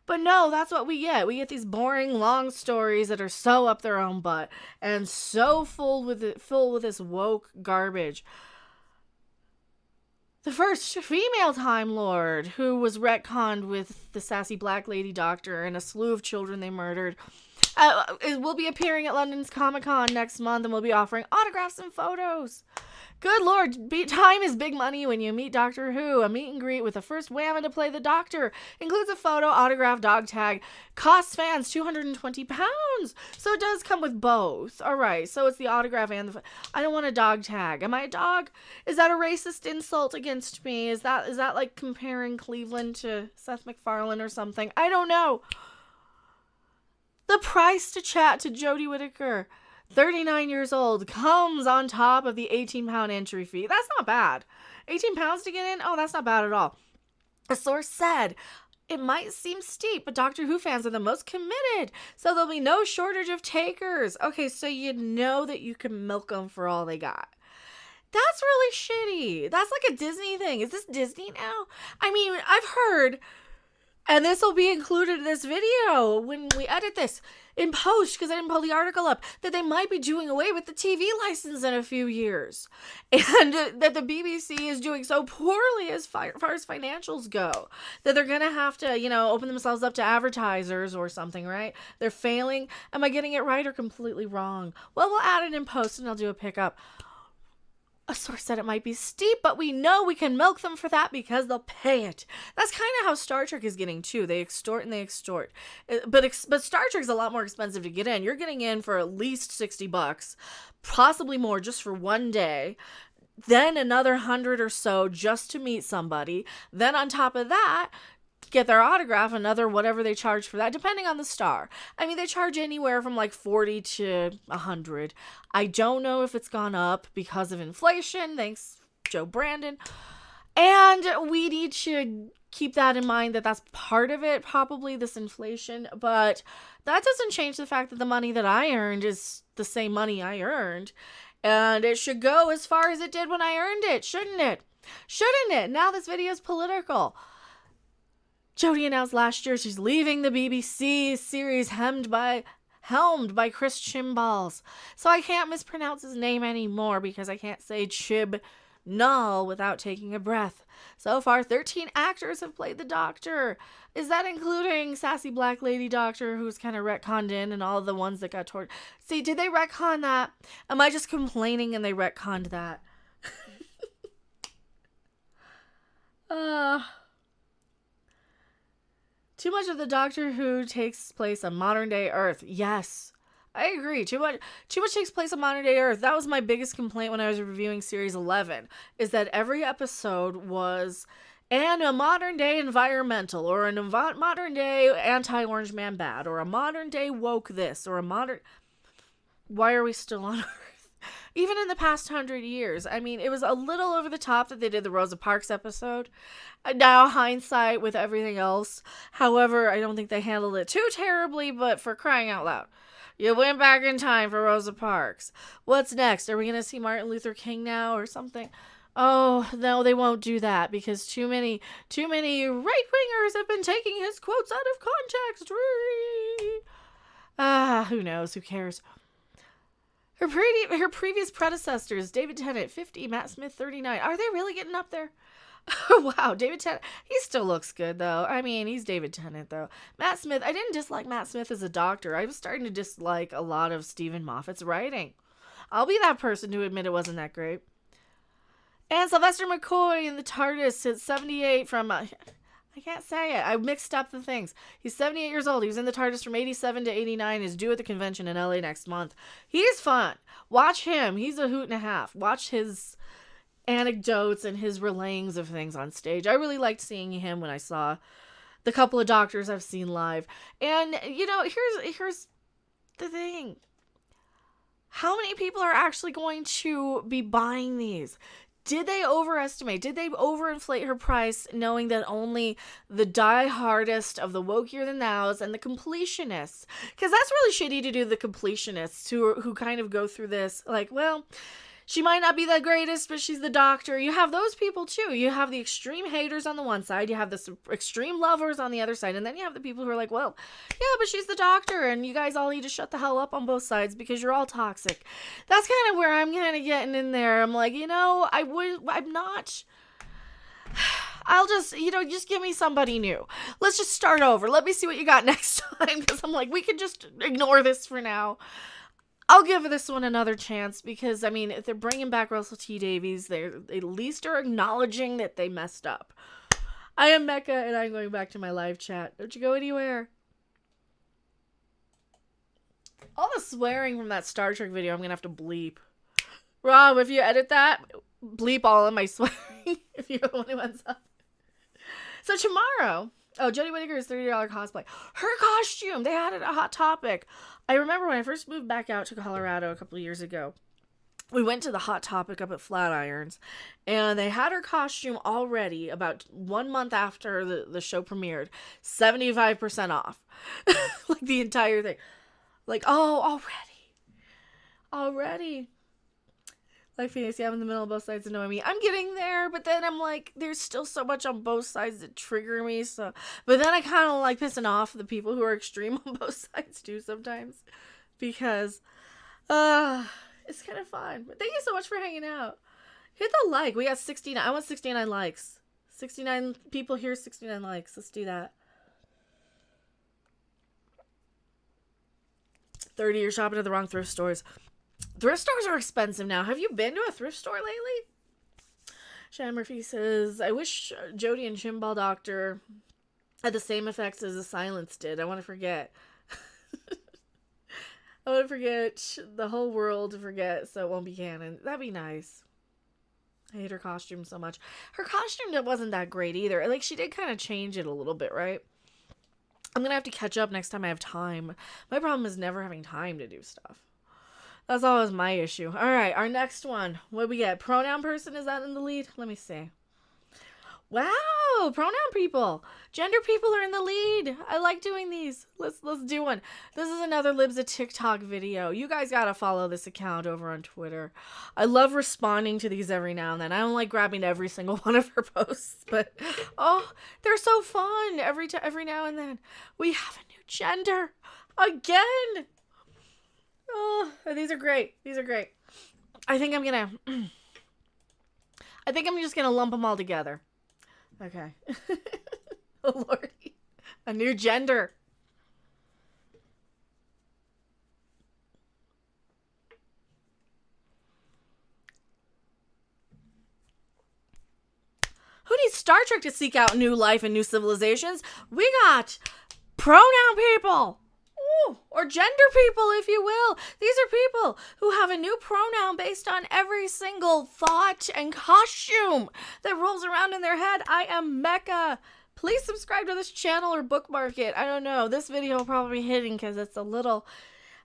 But no, that's what we get. We get these boring, long stories that are so up their own butt and so full with this woke garbage. The first female Time Lord, who was retconned with the sassy black lady doctor and a slew of children they murdered, will be appearing at London's Comic-Con next month and will be offering autographs and photos. Good Lord, time is big money when you meet Doctor Who. A meet and greet with the first whammon to play the Doctor. Includes a photo, autograph, dog tag. Costs fans £220. So it does come with both. Alright, so it's the autograph and the... I don't want a dog tag. Am I a dog? Is that a racist insult against me? Is that like comparing Cleveland to Seth MacFarlane or something? I don't know. The price to chat to Jodie Whittaker, 39 years old, comes on top of the £18 entry fee. That's not bad. £18 to get in? Oh, that's not bad at all. A source said, it might seem steep, but Doctor Who fans are the most committed, so there'll be no shortage of takers. Okay, so you know that you can milk them for all they got. That's really shitty. That's like a Disney thing. Is this Disney now? I mean, I've heard... And this will be included in this video when we edit this in post, because I didn't pull the article up, that they might be doing away with the TV license in a few years. And that the BBC is doing so poorly as far as financials go, that they're going to have to, open themselves up to advertisers or something, right? They're failing. Am I getting it right or completely wrong? Well, we'll add it in post and I'll do a pickup. A source said it might be steep, but we know we can milk them for that because they'll pay it. That's kind of how Star Trek is getting too. They extort and they extort. But Star Trek's a lot more expensive to get in. You're getting in for at least $60, possibly more just for one day. Then another 100 or so just to meet somebody. Then on top of that, get their autograph, another whatever they charge for that, depending on the star. I mean, they charge anywhere from like 40 to 100. I don't know if it's gone up because of inflation. Thanks, Joe Brandon. And we need to keep that in mind, that that's part of it, probably this inflation. But that doesn't change the fact that the money that I earned is the same money I earned. And it should go as far as it did when I earned it, shouldn't it? Shouldn't it? Now this video is political. Jodie announced last year she's leaving the BBC series helmed by Chris Chimballs. So I can't mispronounce his name anymore because I can't say Chibnall without taking a breath. So far, 13 actors have played the Doctor. Is that including sassy black lady Doctor who's kind of retconned in and all of the ones that got tortured? See, did they retcon that? Am I just complaining and they retconned that? Too much of the Doctor Who takes place on modern day Earth. Yes, I agree. Too much takes place on modern day Earth. That was my biggest complaint when I was reviewing series 11, is that every episode was a modern day environmental, or a modern day anti-Orange Man bad, or a modern day woke this, or a modern... Why are we still on Earth? Even in the past 100 years. I mean, it was a little over the top that they did the Rosa Parks episode. Now, hindsight with everything else. However, I don't think they handled it too terribly, but for crying out loud. You went back in time for Rosa Parks. What's next? Are we going to see Martin Luther King now or something? Oh, no, they won't do that because too many right-wingers have been taking his quotes out of context. Who knows? Who cares? Her previous predecessors, David Tennant, 50, Matt Smith, 39. Are they really getting up there? Wow, David Tennant. He still looks good, though. I mean, he's David Tennant, though. Matt Smith, I didn't dislike Matt Smith as a doctor. I was starting to dislike a lot of Stephen Moffat's writing. I'll be that person to admit it wasn't that great. And Sylvester McCoy in the TARDIS at 78 from... I can't say it. I mixed up the things. He's 78 years old. He was in the TARDIS from 87 to 89. Is due at the convention in LA next month. He's fun. Watch him. He's a hoot and a half. Watch his anecdotes and his relayings of things on stage. I really liked seeing him when I saw the couple of doctors I've seen live. And, you know, here's the thing. How many people are actually going to be buying these? Did they overestimate? Did they overinflate her price, knowing that only the die-hardest of the wokier than thous and the completionists? Because that's really shitty to do, the completionists who kind of go through this, like, well, she might not be the greatest, but she's the doctor. You have those people, too. You have the extreme haters on the one side. You have the extreme lovers on the other side. And then you have the people who are like, well, yeah, but she's the doctor. And you guys all need to shut the hell up on both sides because you're all toxic. That's kind of where I'm kind of getting in there. I'm like, you know, I'm not... I'll just, you know, just give me somebody new. Let's just start over. Let me see what you got next time. Because I'm like, we can just ignore this for now. I'll give this one another chance because, I mean, if they're bringing back Russell T. Davies, they at least are acknowledging that they messed up. I am Mecha, and I'm going back to my live chat. Don't you go anywhere. All the swearing from that Star Trek video, I'm going to have to bleep. Rob, if you edit that, bleep all of my swearing if you're the one who ends up. So tomorrow... Oh, Jodie Whittaker's $30 cosplay. Her costume! They had it at Hot Topic. I remember when I first moved back out to Colorado a couple of years ago, we went to the Hot Topic up at Flatirons, and they had her costume already about 1 month after the show premiered. 75% off. Like, the entire thing. Like, oh, already. Like Phoenix, yeah, I'm in the middle of both sides annoying me. I'm getting there, but then I'm like, there's still so much on both sides that trigger me. So, but then I kind of like pissing off the people who are extreme on both sides too sometimes, because it's kind of fun. But thank you so much for hanging out. Hit the like. We got 69. I want 69 likes. 69 people here, 69 likes. Let's do that. 30, you're shopping at the wrong thrift stores. Thrift stores are expensive now. Have you been to a thrift store lately? Shannon Murphy says, I wish Jodie and Chimbal Doctor had the same effects as the Silence did. I want to forget. I want to forget the whole world to forget so it won't be canon. That'd be nice. I hate her costume so much. Her costume wasn't that great either. Like, she did kind of change it a little bit, right? I'm going to have to catch up next time I have time. My problem is never having time to do stuff. That's always my issue. All right, our next one. What do we get? Pronoun person, is that in the lead? Let me see. Wow, pronoun people. Gender people are in the lead. I like doing these. Let's do one. This is another Libs of TikTok video. You guys gotta follow this account over on Twitter. I love responding to these every now and then. I don't like grabbing every single one of her posts, but oh, they're so fun every now and then. We have a new gender again. Oh, these are great. These are great. I think I'm just gonna lump them all together. Okay. Oh, Lordy. A new gender. Who needs Star Trek to seek out new life and new civilizations? We got pronoun people. Or gender people, if you will. These are people who have a new pronoun based on every single thought and costume that rolls around in their head. I am Mecha. Please subscribe to this channel or bookmark it. I don't know. This video will probably be hidden because it's a little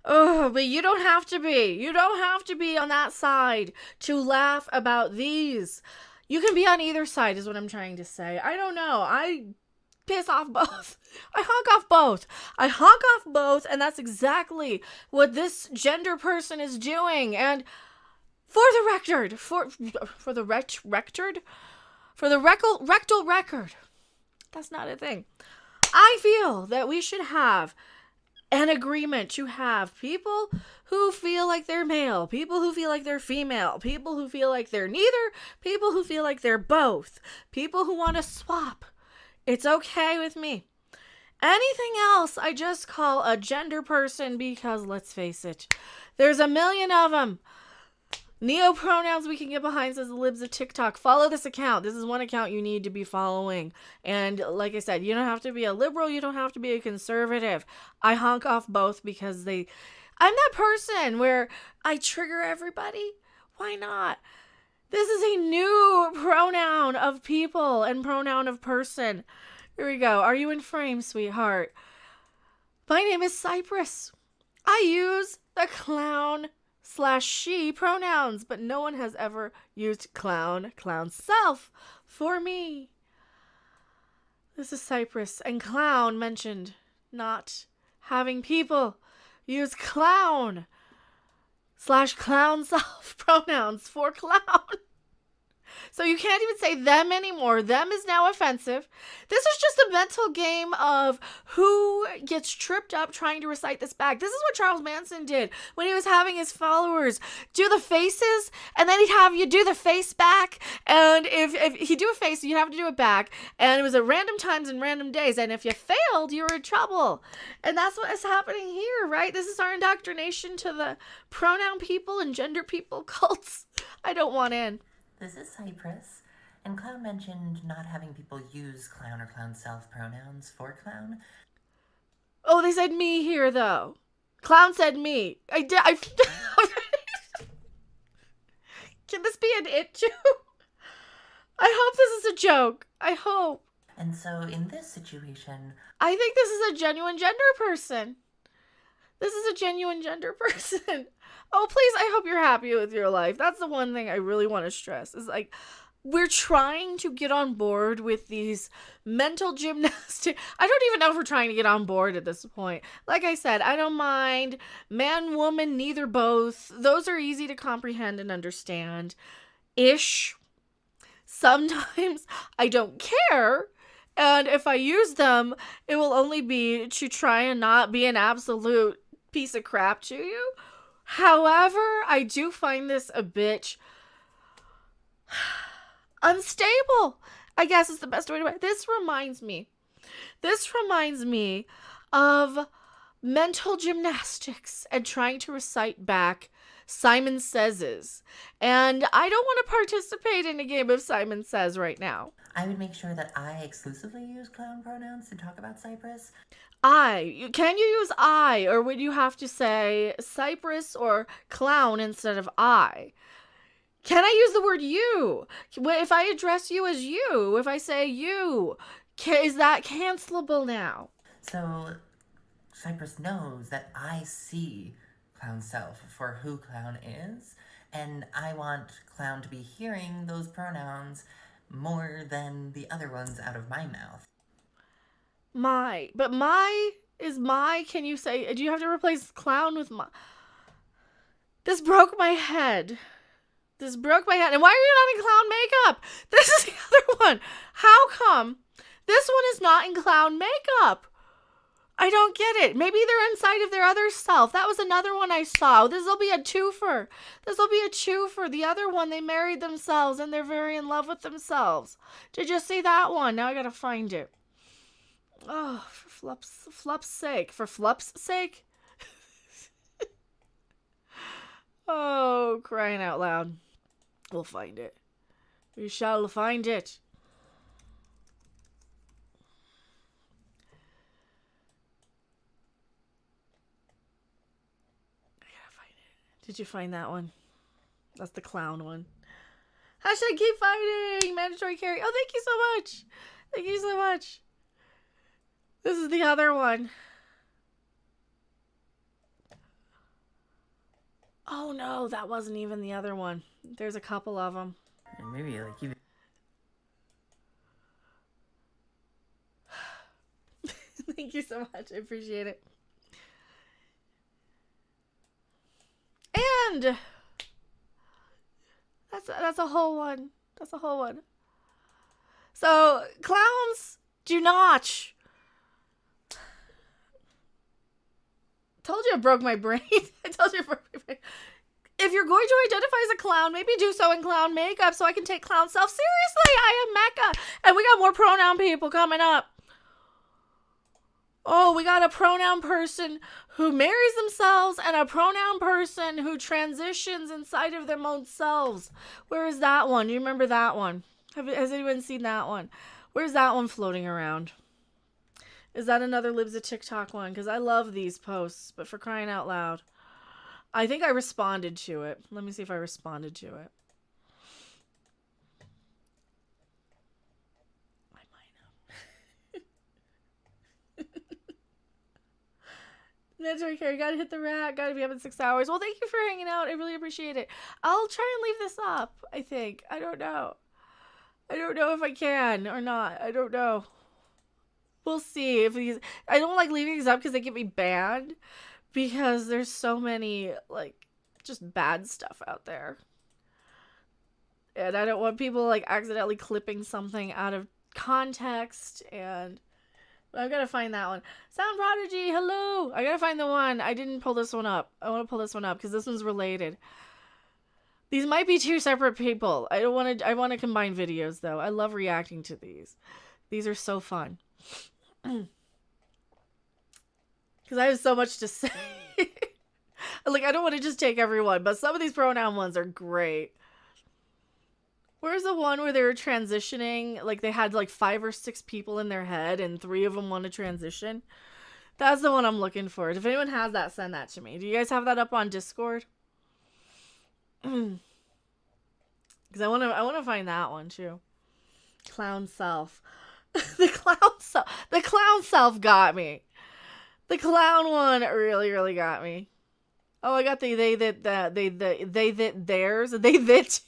Oh, but you don't have to be. You don't have to be on that side to laugh about these. You can be on either side is what I'm trying to say. I don't know. I piss off both. I honk off both. I honk off both, and that's exactly what this gender person is doing. And for the record, for the rectal record, that's not a thing. I feel that we should have an agreement to have people who feel like they're male, people who feel like they're female, people who feel like they're neither, people who feel like they're both, people who want to swap. It's okay with me. Anything else, I just call a gender person because, let's face it, there's a million of them. Neo-pronouns we can get behind, says the libs of TikTok. Follow this account. This is one account you need to be following. And like I said, you don't have to be a liberal. You don't have to be a conservative. I honk off both because I'm that person where I trigger everybody. Why not? This is a new pronoun of people and pronoun of person. Here we go. Are you in frame, sweetheart? My name is Cypress. I use the clown/she pronouns, but no one has ever used clown self for me. This is Cypress, and clown mentioned not having people use clown/clown self pronouns for clown. So you can't even say them anymore. Them is now offensive. This is just a mental game of who gets tripped up trying to recite this back. This is what Charles Manson did when he was having his followers do the faces, and then he'd have you do the face back. And if he do a face, you'd have to do it back. And it was at random times and random days. And if you failed, you were in trouble. And that's what is happening here, right? This is our indoctrination to the pronoun people and gender people cults. I don't want in. This is Cypress, and Clown mentioned not having people use clown or clown self pronouns for clown. Oh, they said me here, though. Clown said me. I did. Can this be an it too? I hope this is a joke. I hope. And so in this situation, I think this is a genuine gender person. This is a genuine gender person. Oh, please, I hope you're happy with your life. That's the one thing I really want to stress is like, we're trying to get on board with these mental gymnastics. I don't even know if we're trying to get on board at this point. Like I said, I don't mind man, woman, neither, both. Those are easy to comprehend and understand. Ish. Sometimes I don't care. And if I use them, it will only be to try and not be an absolute piece of crap to you. However, I do find this a bit unstable, I guess is the best way to put it. This reminds me of mental gymnastics and trying to recite back Simon Says's. And I don't want to participate in a game of Simon Says right now. I would make sure that I exclusively use clown pronouns to talk about Cypress. I. Can you use I, or would you have to say Cypress or clown instead of I? Can I use the word you? If I address you as you, if I say you, is that cancelable now? So Cypress knows that I see clown self for who clown is, and I want clown to be hearing those pronouns more than the other ones out of my mouth. My. But my is my. Can you say, do you have to replace clown with my? This broke my head. And why are you not in clown makeup? This is the other one. How come this one is not in clown makeup? I don't get it. Maybe they're inside of their other self. That was another one I saw. This will be a twofer. The other one, they married themselves and they're very in love with themselves. Did you see that one? Now I gotta find it. Oh, for flup's sake. For flup's sake? Oh, crying out loud. We'll find it. We shall find it. Did you find that one? That's the clown one. Hashtag keep fighting! Mandatory carry. Oh, thank you so much. Thank you so much. This is the other one. Oh no, that wasn't even the other one. There's a couple of them. And maybe like even. Thank you so much. I appreciate it. And that's a whole one. That's a whole one. So clowns do not. Told you I broke my brain. I told you I broke my brain. If you're going to identify as a clown, maybe do so in clown makeup so I can take clown self seriously. I am Mecha. And we got more pronoun people coming up. Oh, we got a pronoun person who marries themselves and a pronoun person who transitions inside of their own selves. Where is that one? You remember that one? Has anyone seen that one? Where's that one floating around? Is that another Libs of TikTok one? Because I love these posts, but for crying out loud. I think I responded to it. Let me see if I responded to it. I might have. Mandatory care. You gotta hit the rat. Gotta be up in 6 hours. Well, thank you for hanging out. I really appreciate it. I'll try and leave this up, I think. I don't know. I don't know if I can or not. I don't know. We'll see if these. I don't like leaving these up because they get me banned. Because there's so many, like, just bad stuff out there. And I don't want people, like, accidentally clipping something out of context. And I've got to find that one. Sound Prodigy, hello! I got to find the one. I didn't pull this one up. I want to pull this one up because this one's related. These might be two separate people. I want to combine videos, though. I love reacting to these. These are so fun. Because I have so much to say. Like, I don't want to just take everyone, but some of these pronoun ones are great. Where's the one where they were transitioning? Like, they had, like, 5 or 6 people in their head, and 3 of them want to transition. That's the one I'm looking for. If anyone has that, send that to me. Do you guys have that up on Discord? Because I want to find that one, too. Clown self. The clown self got me. The clown one really, really got me. Oh, I got theirs. They it theirs. They it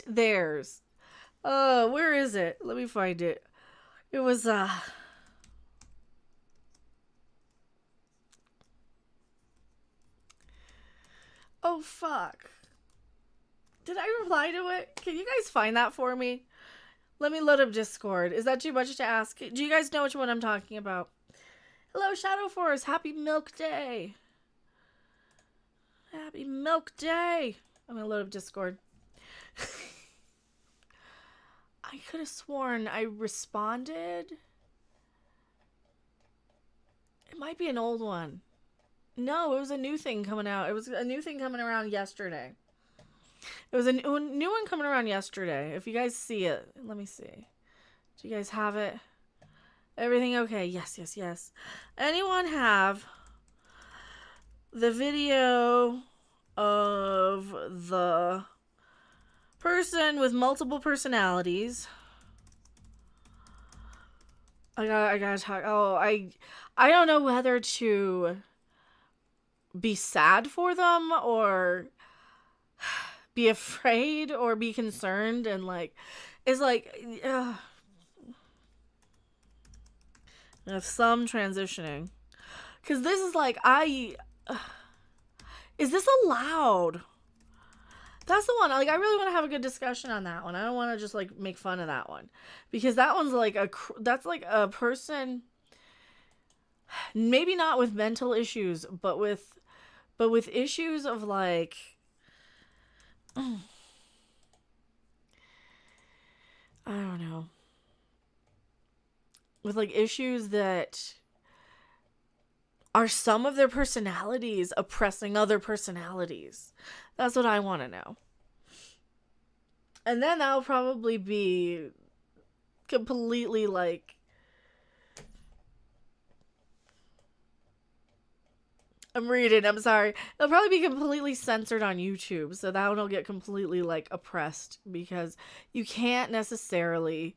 theirs. Where is it? Let me find it. It was oh fuck. Did I reply to it? Can you guys find that for me? Let me load up Discord. Is that too much to ask? Do you guys know which one I'm talking about? Hello, Shadow Force. Happy Milk Day. Happy Milk Day. I'm going to load up Discord. I could have sworn I responded. It might be an old one. No, it was a new thing coming out. It was a new thing coming around yesterday. It was a new one coming around yesterday. If you guys see it, let me see. Do you guys have it? Everything okay? Yes, yes, yes. Anyone have the video of the person with multiple personalities? I gotta talk. Oh, I don't know whether to be sad for them or be afraid or be concerned, and like it's like if some transitioning, because this is like is this allowed? That's the one. Like, I really want to have a good discussion on that one. I don't want to just like make fun of that one, because that one's like that's like a person, maybe not with mental issues, but with issues of like I don't know. With like issues that are some of their personalities oppressing other personalities. That's what I want to know. And then that'll probably be completely like I'm reading, I'm sorry. It'll probably be completely censored on YouTube, so that one will get completely, like, oppressed, because you can't necessarily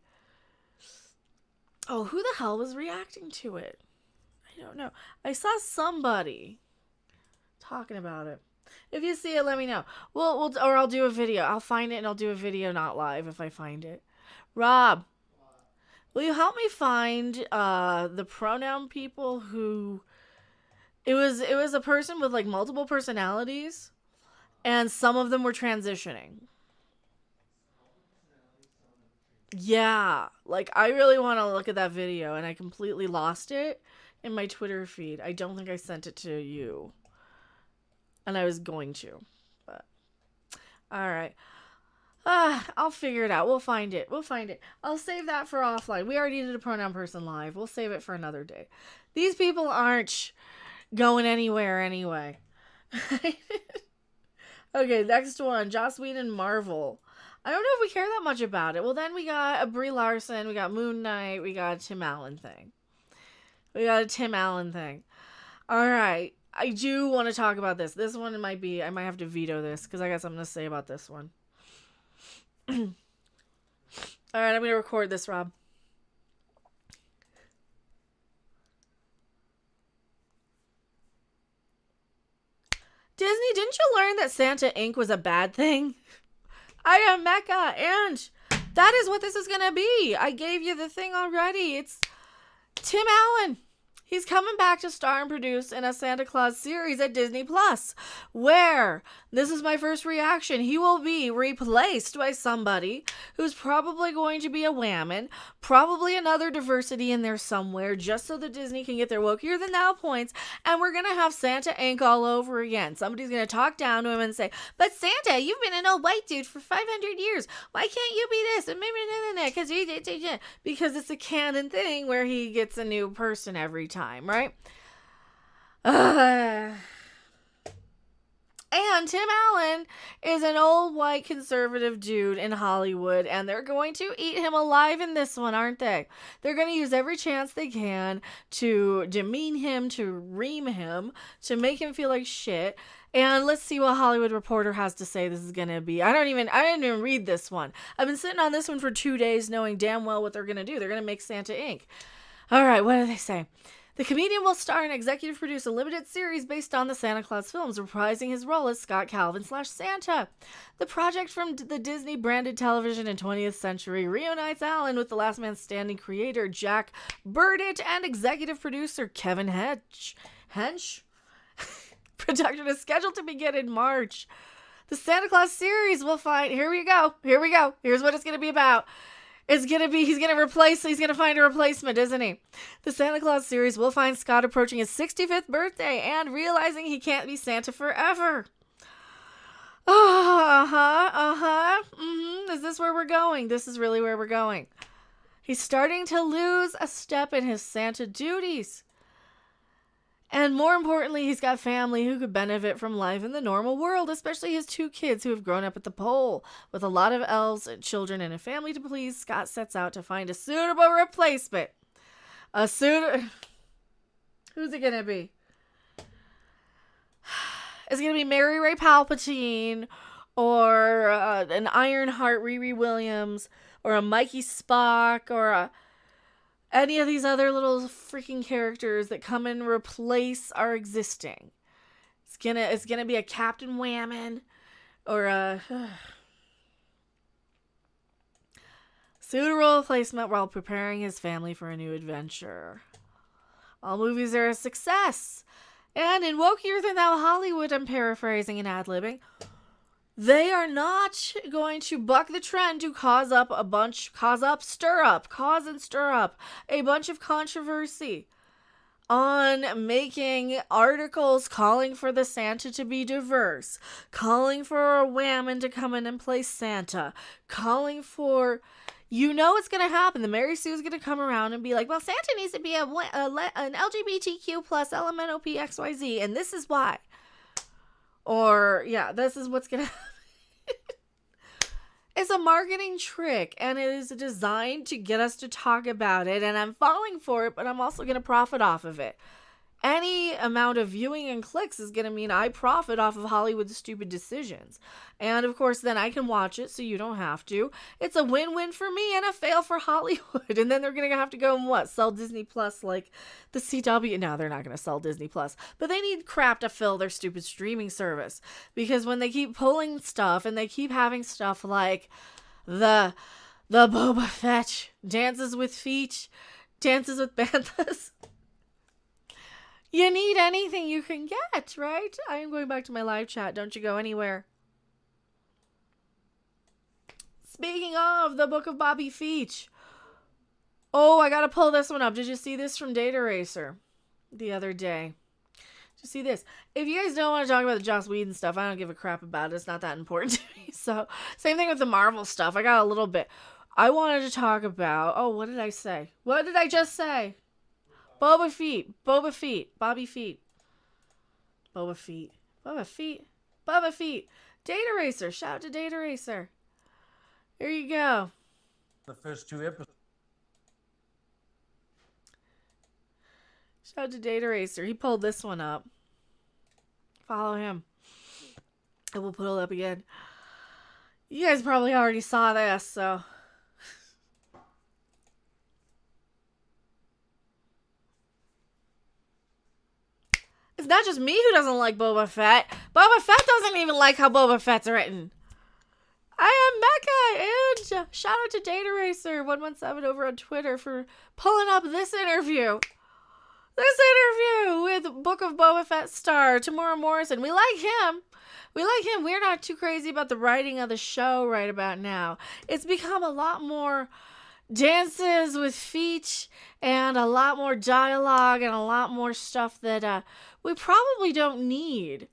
Oh, who the hell was reacting to it? I don't know. I saw somebody talking about it. If you see it, let me know. Or I'll do a video. I'll find it and I'll do a video, not live, if I find it. Rob, will you help me find the pronoun people who... It was a person with like multiple personalities, and some of them were transitioning. Yeah, like I really want to look at that video, and I completely lost it in my Twitter feed. I don't think I sent it to you, and I was going to, but all right. I'll figure it out. We'll find it. I'll save that for offline. We already did a pronoun person live. We'll save it for another day. These people aren't going anywhere anyway. Okay, next one. Joss Whedon Marvel. I don't know if we care that much about it. Well, then we got a Brie Larson, we got Moon Knight, we got a Tim Allen thing. All right. I do want to talk about this. This one I might have to veto this because I got something to say about this one. All right, I'm going to record this, Rob. Disney, didn't you learn that Santa Inc. was a bad thing? I am Mecha, and that is what this is going to be. I gave you the thing already. It's Tim Allen. He's coming back to star and produce in a Santa Claus series at Disney Plus, where, this is my first reaction, he will be replaced by somebody who's probably going to be a whammon, probably another diversity in there somewhere, just so that Disney can get their wokier than thou points, and we're going to have Santa Inc. all over again. Somebody's going to talk down to him and say, but Santa, you've been an old white dude for 500 years. Why can't you be this? And because it's a canon thing where he gets a new person every time, right? And Tim Allen is an old white conservative dude in Hollywood, and they're going to eat him alive in this one, aren't they? They're going to use every chance they can to demean him, to ream him, to make him feel like shit. And let's see what Hollywood Reporter has to say this is going to be. I didn't even read this one. I've been sitting on this one for 2 days knowing damn well what they're going to do. They're going to make Santa Inc. All right, what do they say? The comedian will star and executive produce a limited series based on the Santa Claus films, reprising his role as Scott Calvin/Santa. The project from the Disney-branded television in 20th century reunites Allen with The Last Man Standing creator Jack Burdett and executive producer Kevin Hench. Production is scheduled to begin in March. The Santa Claus series will find... Here we go. Here's what it's going to be about. He's going to find a replacement, isn't he? The Santa Claus series will find Scott approaching his 65th birthday and realizing he can't be Santa forever. Is this where we're going? This is really where we're going. He's starting to lose a step in his Santa duties. And more importantly, he's got family who could benefit from life in the normal world, especially his 2 kids who have grown up at the pole. With a lot of elves and children and a family to please, Scott sets out to find a suitable replacement. Who's it going to be? Is it going to be Mary Ray Palpatine or an Ironheart Riri Williams or a Mikey Spock or any of these other little freaking characters that come and replace our existing? It's gonna be a Captain Whammon or a suitable replacement while preparing his family for a new adventure. All movies are a success, and in wokier than thou Hollywood, I'm paraphrasing and ad-libbing, they are not going to buck the trend to stir up a bunch of controversy on making articles calling for the Santa to be diverse, calling for a whammon to come in and play Santa, calling for... You know what's going to happen. The Mary Sue is going to come around and be like, well, Santa needs to be an LGBTQ plus LMNOP XYZ, and this is why. Or, yeah, this is what's going to happen. It's a marketing trick, and it is designed to get us to talk about it, and I'm falling for it, but I'm also going to profit off of it. Any amount of viewing and clicks is going to mean I profit off of Hollywood's stupid decisions. And of course, then I can watch it so you don't have to. It's a win-win for me and a fail for Hollywood. And then they're going to have to go and sell Disney Plus like the CW. No, they're not going to sell Disney Plus. But they need crap to fill their stupid streaming service. Because when they keep pulling stuff and they keep having stuff like the Boba Fett dances with feet, dances with banthas. You need anything you can get, right? I am going back to my live chat. Don't you go anywhere. Speaking of the Book of Bobby Feet. Oh, I gotta pull this one up. Did you see this from Data Racer the other day? Did you see this? If you guys don't want to talk about the Joss Whedon stuff, I don't give a crap about it. It's not that important to me. So, same thing with the Marvel stuff. I got a little bit. I wanted to talk about... Oh, what did I say? What did I just say? Boba Feet. Boba Feet. Bobby Feet. Boba Feet. Boba Feet. Boba Feet. Data Racer. Shout out to Data Racer. Here you go. The first 2 episodes. Shout out to Data Racer. He pulled this one up. Follow him. And we'll pull it up again. You guys probably already saw this, so... It's not just me who doesn't like Boba Fett. Boba Fett doesn't even like how Boba Fett's written. I am Mecha, and shout out to Data Racer 117 over on Twitter for pulling up this interview. This interview with Book of Boba Fett star Tamora Morrison. We like him. We're not too crazy about the writing of the show right about now. It's become a lot more dances with feet and a lot more dialogue and a lot more stuff that we probably don't need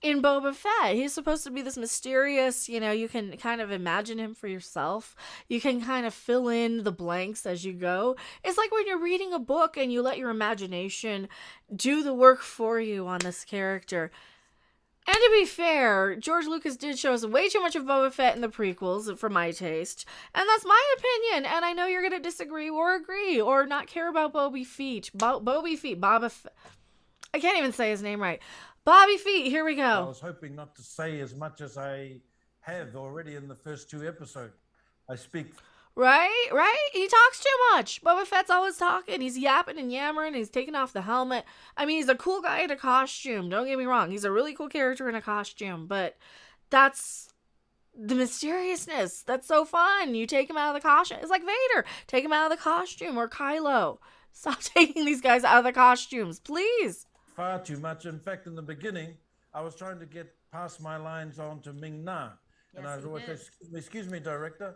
in Boba Fett. He's supposed to be this mysterious, you can kind of imagine him for yourself. You can kind of fill in the blanks as you go. It's like when you're reading a book and you let your imagination do the work for you on this character. And to be fair, George Lucas did show us way too much of Boba Fett in the prequels, for my taste. And that's my opinion. And I know you're going to disagree or agree or not care about Boba Fett. Boba Fett. I can't even say his name right. Bobby Feet, here we go. I was hoping not to say as much as I have already in the first 2 episodes. I speak... Right? He talks too much. Boba Fett's always talking. He's yapping and yammering. He's taking off the helmet. I mean, he's a cool guy in a costume. Don't get me wrong. He's a really cool character in a costume. But that's the mysteriousness. That's so fun. You take him out of the costume. It's like Vader. Take him out of the costume. Or Kylo. Stop taking these guys out of the costumes, please. Far too much. In fact, in the beginning, I was trying to get past my lines on to Ming Na. And I was always saying, excuse me, director.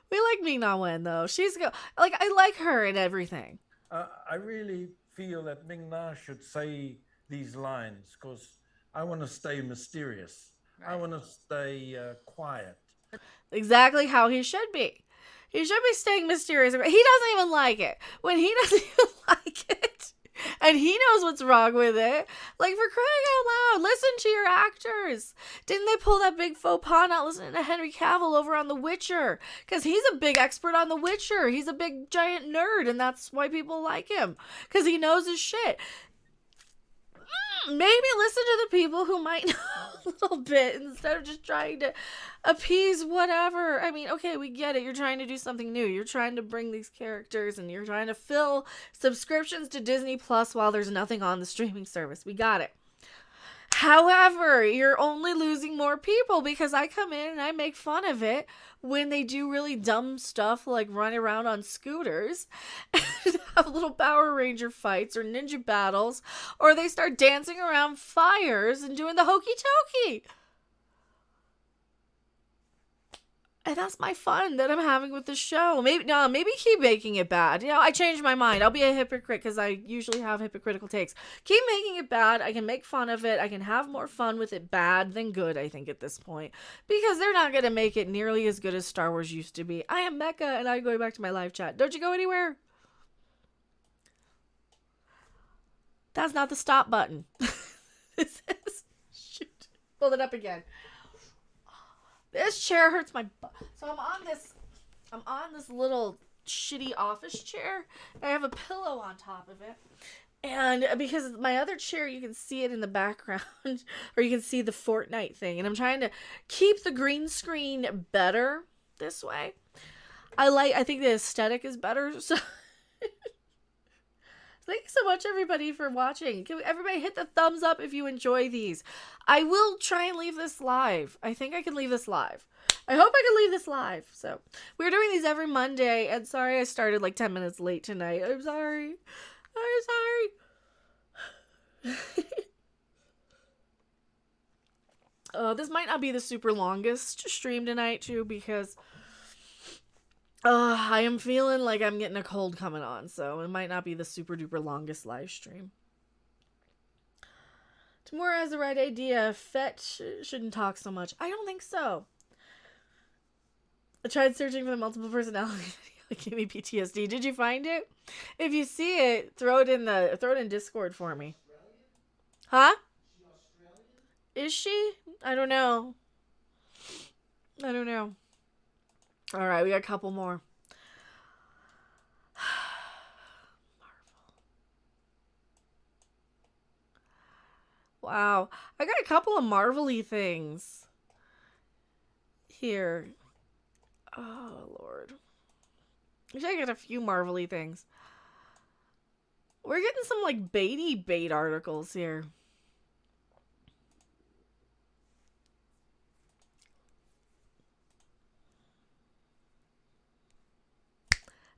We like Ming-Na Wen, though. I like her and everything. I really feel that Ming-Na should say these lines because I want to stay mysterious. Right. I want to stay quiet. Exactly how he should be. He should be staying mysterious. He doesn't even like it. When he doesn't even like it, and he knows what's wrong with it. Like, for crying out loud, listen to your actors. Didn't they pull that big faux pas not listening to Henry Cavill over on The Witcher? Because he's a big expert on The Witcher. He's a big giant nerd, and that's why people like him. Because he knows his shit. Maybe listen to the people who might know a little bit instead of just trying to appease whatever. I mean, okay, we get it. You're trying to do something new. You're trying to bring these characters and you're trying to fill subscriptions to Disney Plus while there's nothing on the streaming service. We got it. However, you're only losing more people because I come in and I make fun of it when they do really dumb stuff like run around on scooters and have little Power Ranger fights or ninja battles, or they start dancing around fires and doing the hokey tokey. And that's my fun that I'm having with the show. Maybe keep making it bad. I changed my mind. I'll be a hypocrite because I usually have hypocritical takes. Keep making it bad. I can make fun of it. I can have more fun with it bad than good, I think, at this point. Because they're not going to make it nearly as good as Star Wars used to be. I am Mecha, and I'm going back to my live chat. Don't you go anywhere. That's not the stop button. This is... Shoot. Pull it up again. This chair hurts my butt. So I'm on this little shitty office chair. I have a pillow on top of it. And because my other chair, you can see it in the background, or you can see the Fortnite thing. And I'm trying to keep the green screen better this way. I think the aesthetic is better. So thank you so much, everybody, for watching. Everybody hit the thumbs up if you enjoy these. I will try and leave this live. I think I can leave this live. I hope I can leave this live. So we're doing these every Monday. And sorry I started like 10 minutes late tonight. I'm sorry. This might not be the super longest stream tonight too, because I am feeling like I'm getting a cold coming on, so it might not be the super duper longest live stream. Tamura has the right idea. Fett shouldn't talk so much. I don't think so. I tried searching for the multiple personality. It gave me PTSD. Did you find it? If you see it, throw it in Discord for me. Huh? Is she? I don't know. All right, we got a couple more. Wow, I got a couple of Marvel-y things here. Oh Lord. Actually, I got a few Marvel-y things. We're getting some like baity bait articles here.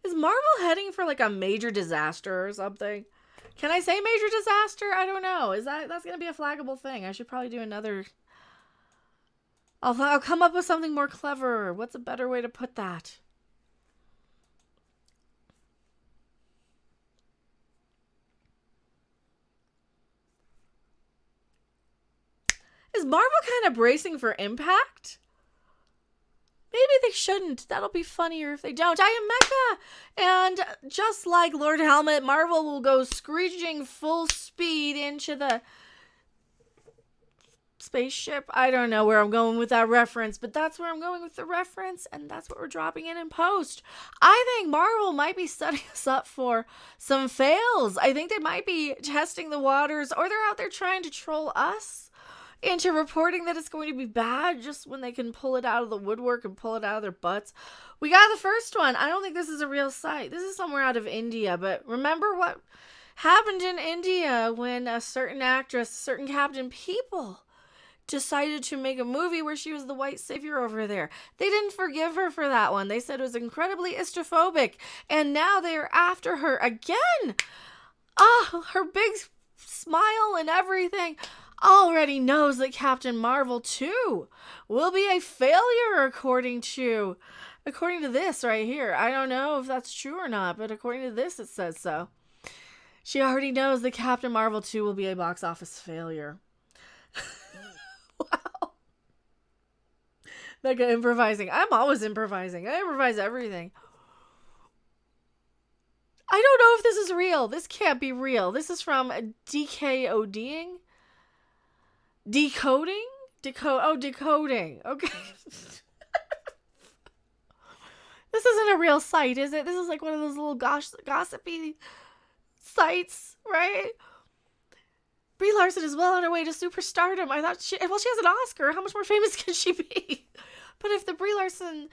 Is Marvel heading for like a major disaster or something? Can I say major disaster? I don't know. That's gonna be a flaggable thing? I should probably do another. I'll come up with something more clever. What's a better way to put that? Is Marvel kind of bracing for impact? Maybe they shouldn't. That'll be funnier if they don't. I am Mecha! And just like Lord Helmet, Marvel will go screeching full speed into the spaceship. I don't know where I'm going with that reference, but that's where I'm going with the reference, and that's what we're dropping in post. I think Marvel might be setting us up for some fails. I think they might be testing the waters, or they're out there trying to troll us into reporting that it's going to be bad just when they can pull it out of the woodwork and pull it out of their butts. We got the first one. I don't think this is a real site. This is somewhere out of India, but remember what happened in India when a certain actress, a certain Captain People, decided to make a movie where she was the white savior over there. They didn't forgive her for that one. They said it was incredibly Istrophobic, and now they are after her again. Her big smile and everything already knows that Captain Marvel 2 will be a failure according to this right here. I don't know if that's true or not, but according to this, it says so. She already knows that Captain Marvel 2 will be a box office failure. Wow. Mega improvising. I'm always improvising. I improvise everything. I don't know if this is real. This can't be real. This is from DKODing. Decoding? Decoding. Okay. This isn't a real site, is it? This is like one of those little gossipy sites, right? Brie Larson is well on her way to superstardom. I thought she has an Oscar. How much more famous can she be? But if the Brie Larson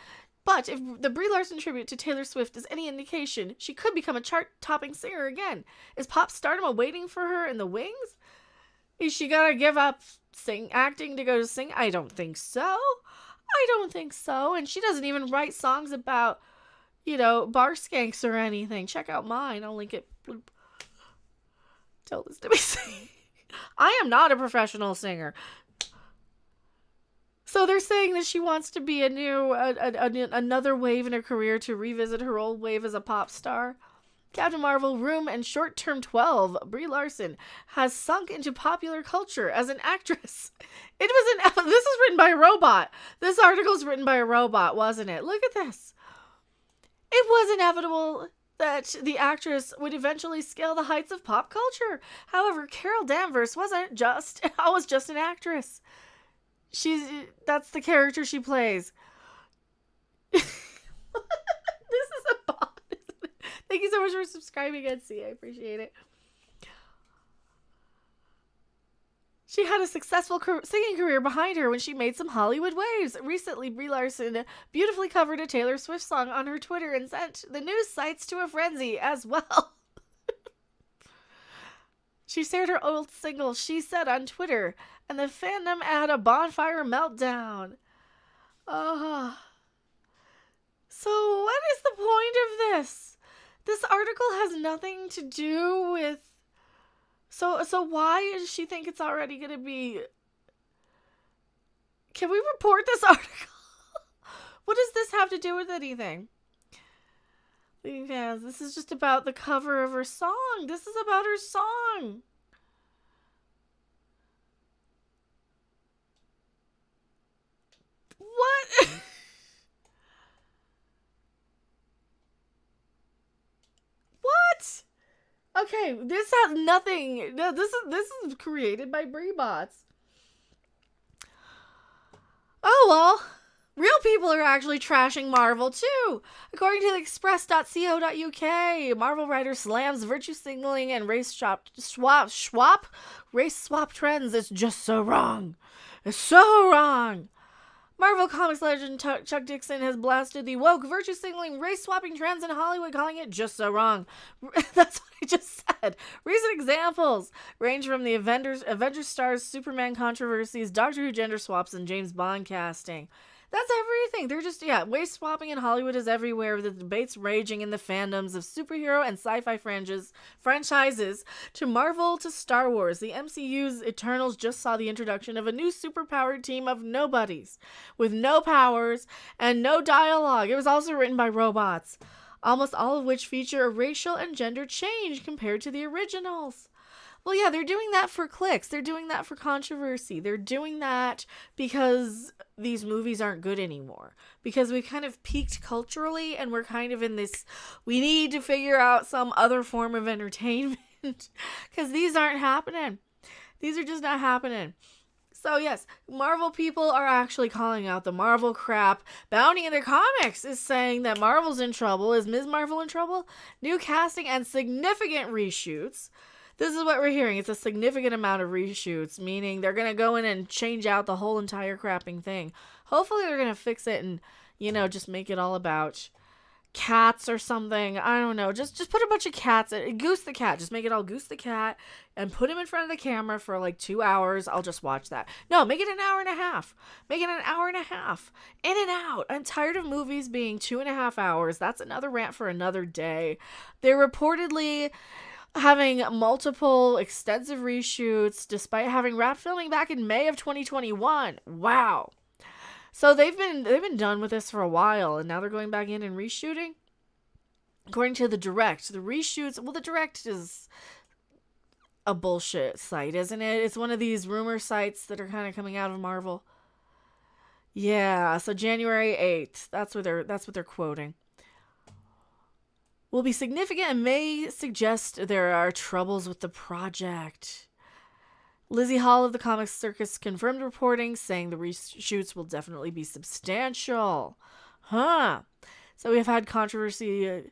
tribute to Taylor Swift is any indication, she could become a chart-topping singer again. Is pop stardom awaiting for her in the wings? Is she gonna give up acting to go to sing? I don't think so. And she doesn't even write songs about, bar skanks or anything. Check out mine. I'll link it. Tell this to me. I am not a professional singer. So they're saying that she wants to be another wave in her career, to revisit her old wave as a pop star. Captain Marvel, Room, and Short Term 12, Brie Larson, has sunk into popular culture as an actress. This is written by a robot. This article's written by a robot, wasn't it? Look at this. It was inevitable that the actress would eventually scale the heights of pop culture. However, Carol Danvers wasn't always just an actress. That's the character she plays. This is a bot. Thank you so much for subscribing, Etsy. I appreciate it. She had a successful singing career behind her when she made some Hollywood waves. Recently, Brie Larson beautifully covered a Taylor Swift song on her Twitter and sent the news sites to a frenzy as well. She shared her old single, She Said, on Twitter, and the fandom had a bonfire meltdown. So what is the point of this? This article has nothing to do with... So why does she think it's already going to be... Can we report this article? What does this have to do with anything? Yes, this is just about the cover of her song. This is about her song. What? What? Okay, this has nothing. No, this is created by Brie bots. Oh well. Real people are actually trashing Marvel, too. According to the express.co.uk, Marvel writer slams virtue signaling and race swap trends. It's just so wrong. It's so wrong. Marvel Comics legend Chuck Dixon has blasted the woke virtue signaling race swapping trends in Hollywood, calling it just so wrong. That's what I just said. Recent examples range from the Avengers stars, Superman controversies, Doctor Who gender swaps, and James Bond casting. That's everything. They're just, waste swapping in Hollywood is everywhere. The debates raging in the fandoms of superhero and sci-fi franchises to Marvel to Star Wars. The MCU's Eternals just saw the introduction of a new superpowered team of nobodies with no powers and no dialogue. It was also written by robots, almost all of which feature a racial and gender change compared to the originals. Well, yeah, they're doing that for clicks. They're doing that for controversy. They're doing that because these movies aren't good anymore. Because we kind of peaked culturally and we're kind of in this, we need to figure out some other form of entertainment. Because these aren't happening. These are just not happening. So yes, Marvel people are actually calling out the Marvel crap. Bounty in their comics is saying that Marvel's in trouble. Is Ms. Marvel in trouble? New casting and significant reshoots. This is what we're hearing. It's a significant amount of reshoots, meaning they're going to go in and change out the whole entire crapping thing. Hopefully they're going to fix it and, just make it all about cats or something. I don't know. Just put a bunch of cats. Goose the cat. Just make it all Goose the cat and put him in front of the camera for like 2 hours. I'll just watch that. No, make it an hour and a half. Make it an hour and a half. In and out. I'm tired of movies being 2.5 hours. That's another rant for another day. They're reportedly having multiple extensive reshoots despite having wrapped filming back in May of 2021. Wow. So they've been done with this for a while and now they're going back in and reshooting. According to the Direct, the reshoots, well, the Direct is a bullshit site, isn't it? It's one of these rumor sites that are kind of coming out of Marvel. Yeah, so January 8th. That's what they're quoting. Will be significant and may suggest there are troubles with the project. Lizzie Hall of the Comics Circus confirmed reporting, saying the reshoots will definitely be substantial. So we've had controversy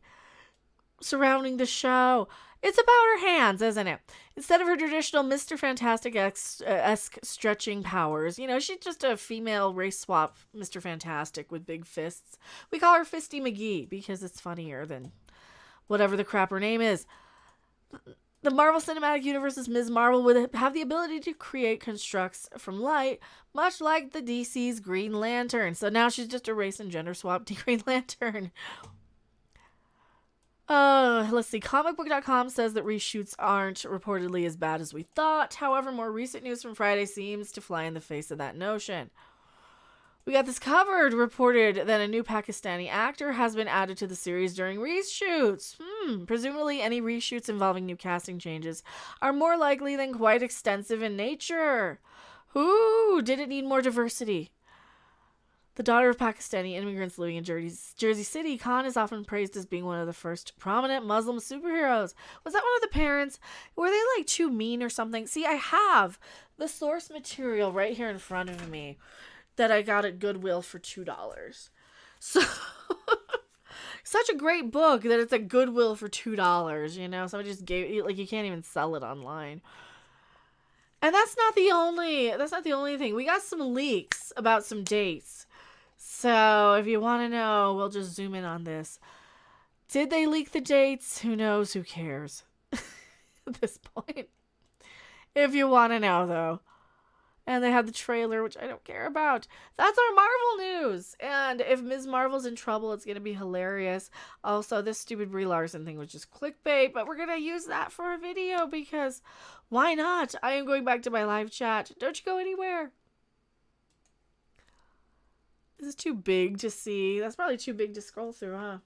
surrounding the show. It's about her hands, isn't it? Instead of her traditional Mr. Fantastic-esque stretching powers, she's just a female race swap Mr. Fantastic with big fists. We call her Fisty McGee because it's funnier than whatever the crap her name is. The Marvel Cinematic Universe's Ms. Marvel would have the ability to create constructs from light, much like the DC's Green Lantern. So now she's just a race and gender swapped Green Lantern. Let's see. Comicbook.com says that reshoots aren't reportedly as bad as we thought. However, more recent news from Friday seems to fly in the face of that notion. We got this covered, reported that a new Pakistani actor has been added to the series during reshoots. Presumably any reshoots involving new casting changes are more likely than quite extensive in nature. Ooh, did it need more diversity? The daughter of Pakistani immigrants living in Jersey City, Khan is often praised as being one of the first prominent Muslim superheroes. Was that one of the parents? Were they like too mean or something? See, I have the source material right here in front of me that I got at Goodwill for $2. So, such a great book that it's at Goodwill for $2, Somebody just gave, you can't even sell it online. And that's not the only thing. We got some leaks about some dates. So if you want to know, we'll just zoom in on this. Did they leak the dates? Who knows? Who cares? At this point. If you want to know, though. And they had the trailer, which I don't care about. That's our Marvel news. And if Ms. Marvel's in trouble, it's going to be hilarious. Also, this stupid Brie Larson thing was just clickbait, but we're going to use that for a video because why not? I am going back to my live chat. Don't you go anywhere. This is too big to see. That's probably too big to scroll through, huh?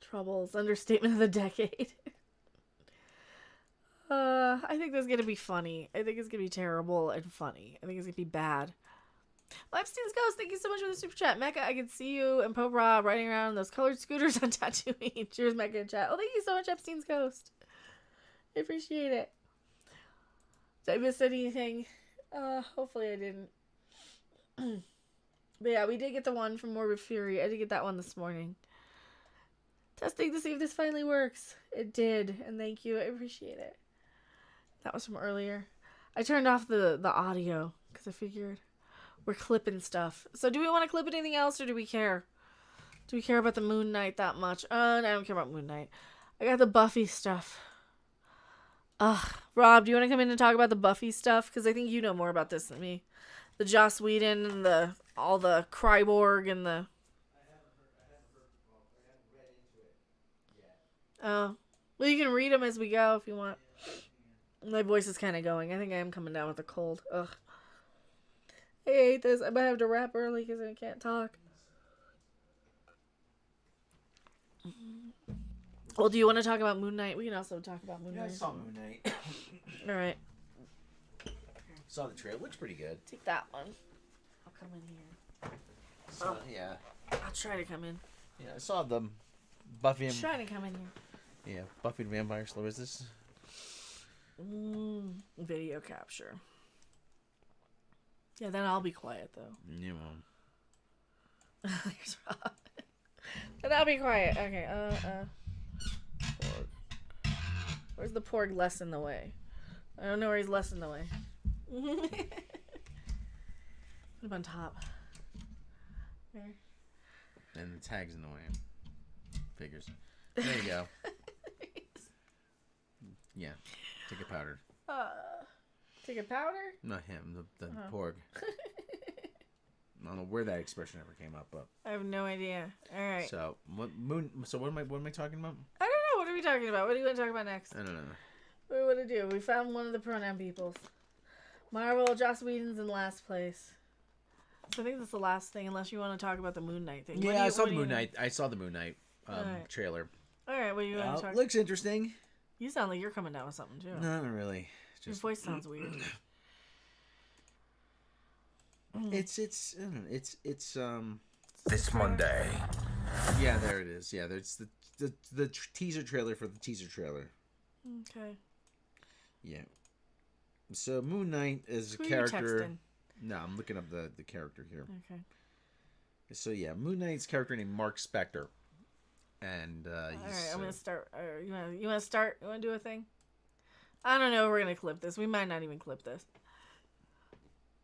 Troubles. Understatement of the decade. I think this is going to be funny. I think it's going to be terrible and funny. I think it's going to be bad. Well, Epstein's Ghost, thank you so much for the super chat. Mecha, I can see you and Pope Rob riding around those colored scooters on Tatooine. Cheers, Mecha in chat. Oh, thank you so much, Epstein's Ghost. I appreciate it. Did I miss anything? Hopefully I didn't. But yeah, we did get the one from Morbid Fury. I did get that one this morning. Testing to see if this finally works. It did, and thank you. I appreciate it. That was from earlier. I turned off the audio because I figured we're clipping stuff. So do we want to clip anything else or do we care? Do we care about the Moon Knight that much? I don't care about Moon Knight. I got the Buffy stuff. Rob, do you want to come in and talk about the Buffy stuff? Because I think you know more about this than me. The Joss Whedon and all the Kryborg and the... Oh. Well, you can read them as we go if you want. My voice is kind of going. I think I am coming down with a cold. Ugh. I hate this. I might have to wrap early because I can't talk. Well, do you want to talk about Moon Knight? We can also talk about Moon Knight. I saw Moon Knight. Alright. Saw the trailer. Looks pretty good. Take that one. I'll come in here. So, yeah. I'll try to come in. Yeah, I saw the Buffy and... Trying to come in here. Yeah, Buffy and Vampire Slayer. Is this? Video capture. Yeah, then I'll be quiet, though. You won't. There's Rob. Then I'll be quiet. Okay, Porg. Where's the Porg less in the way? I don't know where he's less in the way. Put him on top. There. And the tag's in the way. Figures. There you go. Yeah. Take a powder. Take a powder? Not him. The Porg. I don't know where that expression ever came up, but I have no idea. All right. So what am I talking about? I don't know. What are we talking about? What do you want to talk about next? I don't know. What do we want to do? We found one of the pronoun peoples. Marvel, Joss Whedon's in last place. So I think that's the last thing, unless you want to talk about the Moon Knight thing. Yeah, I saw the Moon Knight. I saw the Moon Knight trailer. All right, what do you want to talk? Looks interesting. You sound like you're coming down with something too. No, not really. Your voice sounds weird. It's this Monday. Yeah, there it is. Yeah, there's the teaser trailer for the teaser trailer. Okay. Yeah. So Moon Knight is Who a are you character. texting? No, I'm looking up the character here. Okay. So yeah, Moon Knight's character named Mark Spector, and all right, I'm gonna start. You want to start? You want to do a thing? I don't know. We're gonna clip this. We might not even clip this.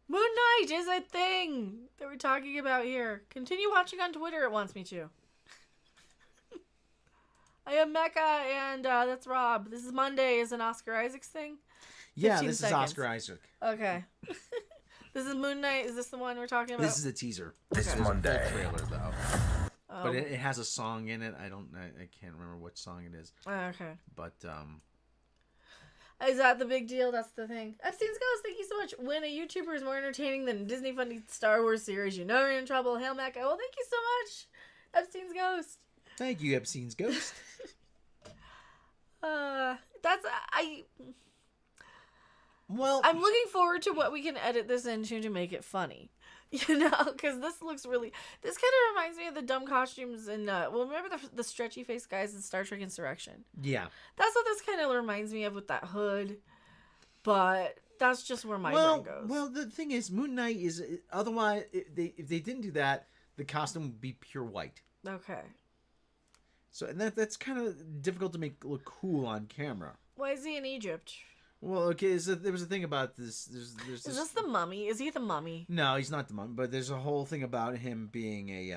Moon Knight is a thing that we're talking about here. Continue watching on Twitter. It wants me to. I am Mecha, and that's Rob. This is Monday. Is an Oscar Isaac's thing? Yeah, this seconds. is Oscar Isaac. Okay. This is Moon Knight. Is this the one we're talking about? This is a teaser. This There's Monday. a full trailer though. Oh. But it has a song in it. I can't remember what song it is. Okay. But Is that the big deal? That's the thing. Epstein's Ghost, thank you so much. When a YouTuber is more entertaining than a Disney-funded Star Wars series, you know you're in trouble. Hail Mecha. Well, thank you so much, Epstein's Ghost. thank you, Epstein's Ghost. Well, I'm looking forward to what we can edit this into to make it funny. You know, because this looks really... This kind of reminds me of the dumb costumes in... remember the stretchy face guys in Star Trek Insurrection? Yeah. That's what this kind of reminds me of with that hood. But that's just where my brain goes. Well, the thing is, Moon Knight is... Otherwise, if they didn't do that, the costume would be pure white. Okay. So and that's kind of difficult to make look cool on camera. Why is he in Egypt? Well, okay, so there was a thing about this. There's Is this the mummy? Is he the mummy? No, he's not the mummy, but there's a whole thing about him being a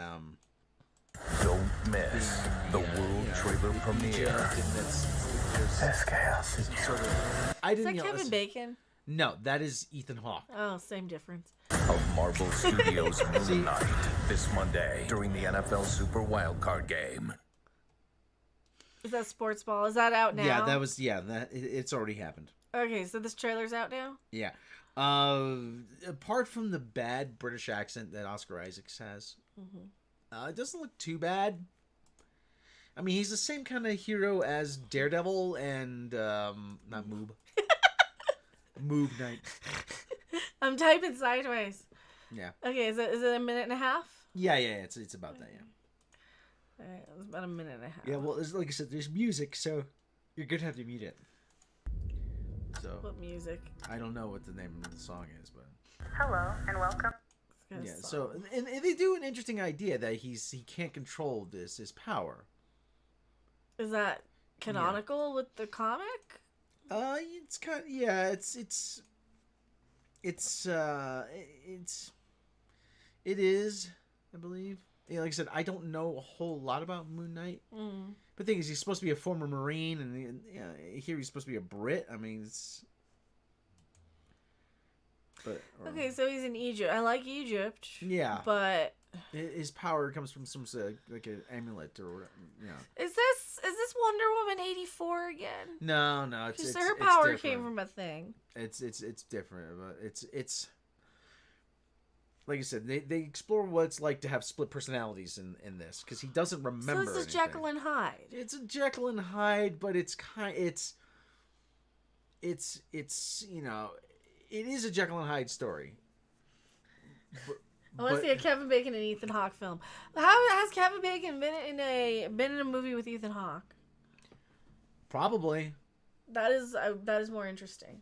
Don't miss the world trailer premiere. This chaos is sort of. I Is didn't. that Kevin Bacon? No, that is Ethan Hawke. Oh, same difference. of Marvel Studios' Moon Knight this Monday during the NFL Super Wildcard Game. Is that Sports Ball? Is that out now? Yeah, that was it's already happened. Okay, so this trailer's out now? Yeah. Apart from the bad British accent that Oscar Isaacs has, it doesn't look too bad. I mean, he's the same kind of hero as Daredevil and not Moob. Moob Knight. I'm typing sideways. Yeah. Okay, is it a minute and a half? Yeah, it's about that, yeah. All right, it was about a minute and a half. Yeah, well, like I said, there's music, so you're gonna have to mute it. So. What music? I don't know what the name of the song is, but. Hello and welcome. Yeah. So, and they do an interesting idea that he can't control his power. Is that canonical with the comic? It's kind of, yeah. It is, I believe. Yeah, like I said, I don't know a whole lot about Moon Knight. Mm. But the thing is, he's supposed to be a former Marine, and here he's supposed to be a Brit. I mean, it's. But okay, so he's in Egypt. I like Egypt. Yeah, but his power comes from some like an amulet or Is this Wonder Woman 84 again? No, it's her power different. came from a thing. It's different, but it's like I said, they explore what it's like to have split personalities in this because he doesn't remember. So this is Jekyll and Hyde. It's a Jekyll and Hyde, but it's it is a Jekyll and Hyde story. I want to see a Kevin Bacon and Ethan Hawke film. How has Kevin Bacon been in a movie with Ethan Hawke? Probably. That is more interesting.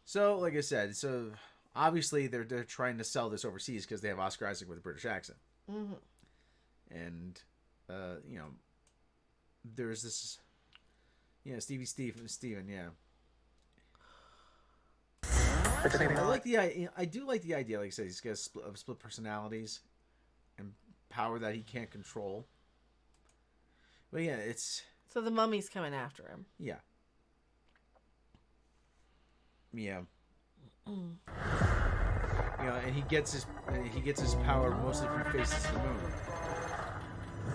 So, like I said, obviously they're trying to sell this overseas because they have Oscar Isaac with a British accent, and there's this, Steven, yeah. I do like the idea. Like I said, he's got split personalities and power that he can't control. But yeah, it's so the mummy's coming after him. Yeah. Yeah. And he gets his power mostly from faces to the moon,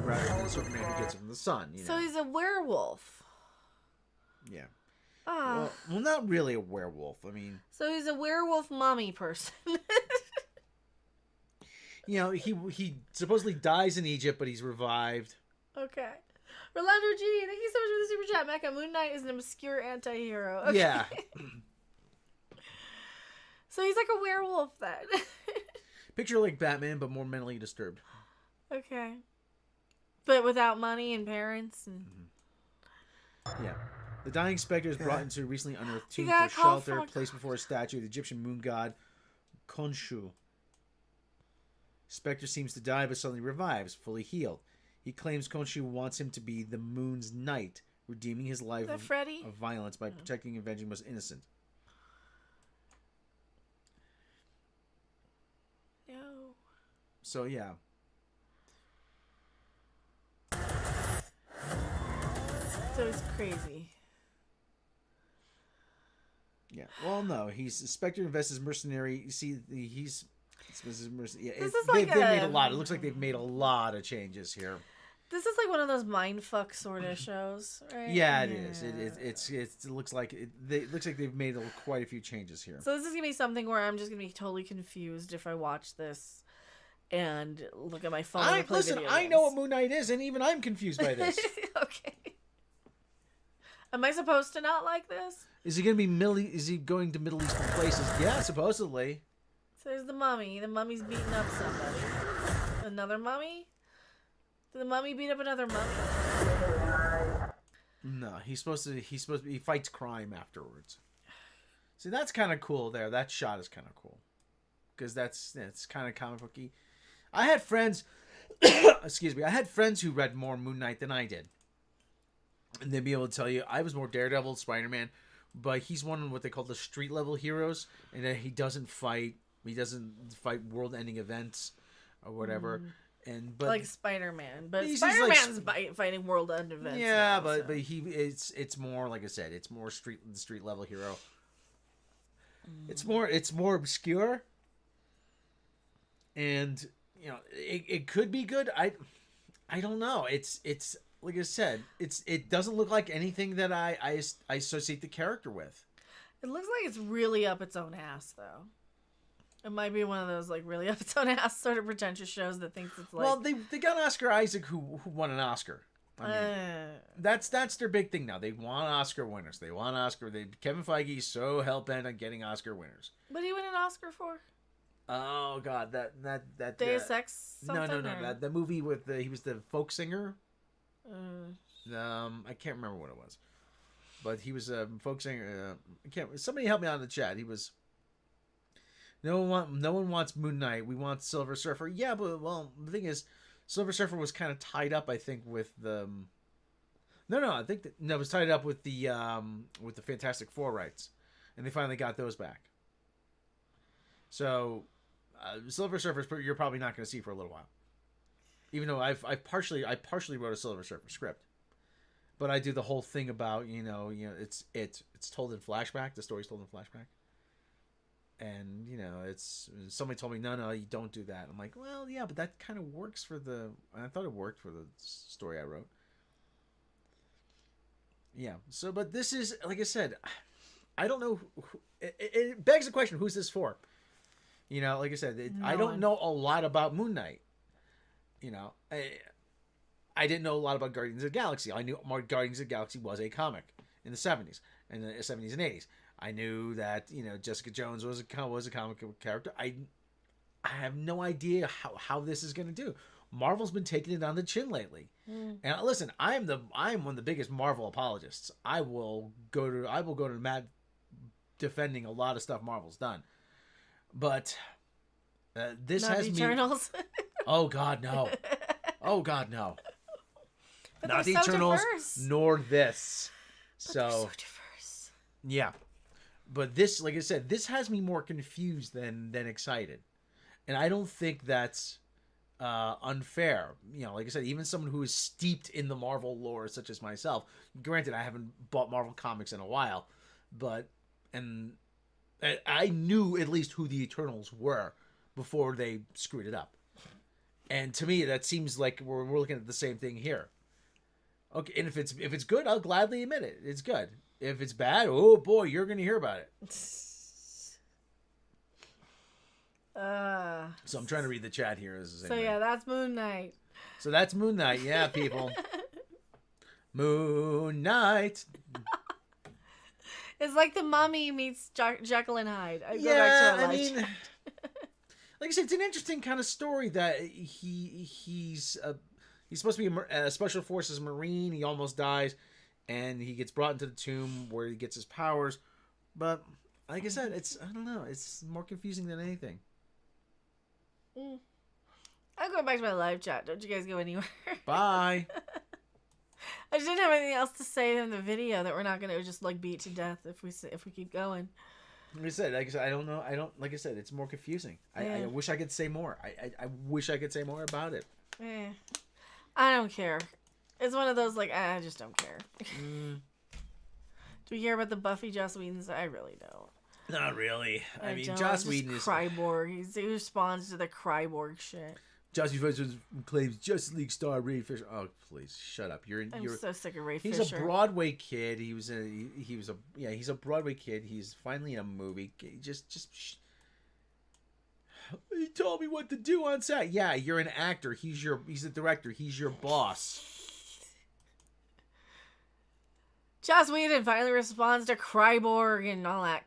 rather than Superman who gets it from the sun. So he's a werewolf. Yeah. Ah. Well, not really a werewolf. I mean. So he's a werewolf mummy person. He supposedly dies in Egypt, but he's revived. Okay. Rolando G, thank you so much for the super chat. Mecha, Moon Knight is an obscure anti-hero. Okay. Yeah. So he's like a werewolf then. Picture like Batman, but more mentally disturbed. Okay. But without money and parents and. Yeah. The dying Spectre is brought into a recently unearthed tomb got for shelter, placed before a statue of the Egyptian moon god Khonshu. Spectre seems to die, but suddenly revives, fully healed. He claims Khonshu wants him to be the moon's knight, redeeming his life of violence by protecting and avenging the most innocent. No. So, yeah. So he's crazy. Yeah. Well, no. Spectre invests as mercenary. You see, he's... Yeah, they've made a lot. It looks like they've made a lot of changes here. This is like one of those mindfuck sort of shows, right? Yeah, it is. It looks like they've made quite a few changes here. So this is gonna be something where I'm just gonna be totally confused if I watch this and look at my phone. I know what Moon Knight is, and even I'm confused by this. Okay. Am I supposed to not like this? Is he going to be Is he going to Middle Eastern places? Yeah, supposedly. So there's the mummy. The mummy's beating up somebody. Another mummy? Did the mummy beat up another mummy? No, he fights crime afterwards. See, that's kind of cool there. That shot is kind of cool. Because that's kind of comic booky. I had friends excuse me, I had friends who read more Moon Knight than I did. And they'd be able to tell you, I was more Daredevil, Spider-Man, but he's one of what they call the street level heroes, and that he doesn't fight world-ending events or whatever. But like Spider-Man, but he's Spider-Man's fighting world-end events. Yeah, now, but it's more, like I said, it's more street level hero. It's more obscure, and it could be good. I don't know. It's like I said, it doesn't look like anything that I associate the character with. It looks like it's really up its own ass, though. It might be one of those like really up its own ass sort of pretentious shows that thinks it's like. Well, they got Oscar Isaac who won an Oscar. I mean, that's their big thing now. They want Oscar winners. They want Oscar. Kevin Feige is so hell bent on getting Oscar winners. What did he win an Oscar for? Oh God, that Deus Ex. No. That movie with he was the folk singer. I can't remember what it was, but he was a folk singer. Somebody help me out in the chat. He was. No one wants Moon Knight. We want Silver Surfer. Yeah, but the thing is, Silver Surfer was kind of tied up, I think, with the. It was tied up with the Fantastic Four rights, and they finally got those back. So, Silver Surfer you're probably not going to see for a little while. Even though I partially wrote a Silver Surfer script, but I do the whole thing about it's told in flashback. The story's told in flashback. And it's somebody told me no you don't do that. I'm like, well, yeah, but that kind of works for I thought it worked for the story I wrote. Yeah. So, but this is, like I said, I don't know. It begs the question: who's this for? Like I said, I don't know a lot about Moon Knight. I didn't know a lot about Guardians of the Galaxy. I knew Guardians of the Galaxy was a comic in the 70s and the 70s and 80s. I knew that Jessica Jones was a comic book character. I have no idea how this is going to do. Marvel's been taking it on the chin lately. And listen, I am one of the biggest Marvel apologists. I will go to Matt defending a lot of stuff Marvel's done, but this Not has Eternals. me. Oh God, no! Oh God, no! But not the so Eternals, diverse. nor this. But they're so diverse. Yeah. But this, like I said, this has me more confused than excited. And I don't think that's unfair. Like I said, even someone who is steeped in the Marvel lore, such as myself, granted, I haven't bought Marvel comics in a while, and I knew at least who the Eternals were before they screwed it up. And to me, that seems like we're looking at the same thing here. Okay, and if it's good, I'll gladly admit it. It's good. If it's bad, oh boy, you're going to hear about it. So I'm trying to read the chat here. Yeah, that's Moon Knight. So that's Moon Knight. Yeah, people. Moon Knight. It's like the Mummy meets Jekyll and Hyde. I mean, like I said, it's an interesting kind of story that he's supposed to be a Special Forces Marine. He almost dies. And he gets brought into the tomb where he gets his powers. But, like I said, I don't know. It's more confusing than anything. I'm going back to my live chat. Don't you guys go anywhere. Bye. I just didn't have anything else to say in the video that we're not going to just beat to death if we keep going. Like I said, I don't know. Like I said, it's more confusing. Yeah. I wish I could say more. I wish I could say more about it. I don't care. It's one of those I just don't care. Do we hear about the Buffy Joss Whedon's? I really don't. Not really. I mean, don't. Joss Whedon is Cryborg. He responds to the Cryborg shit. Joss Whedon claims Justice League star Ray Fisher. Oh, please shut up! You're so sick of Ray Fisher. He's a Broadway kid. He's a Broadway kid. He's finally in a movie. He told me what to do on set. Yeah, you're an actor. He's a director. He's your boss. Joss Whedon finally responds to Cryborg and all that.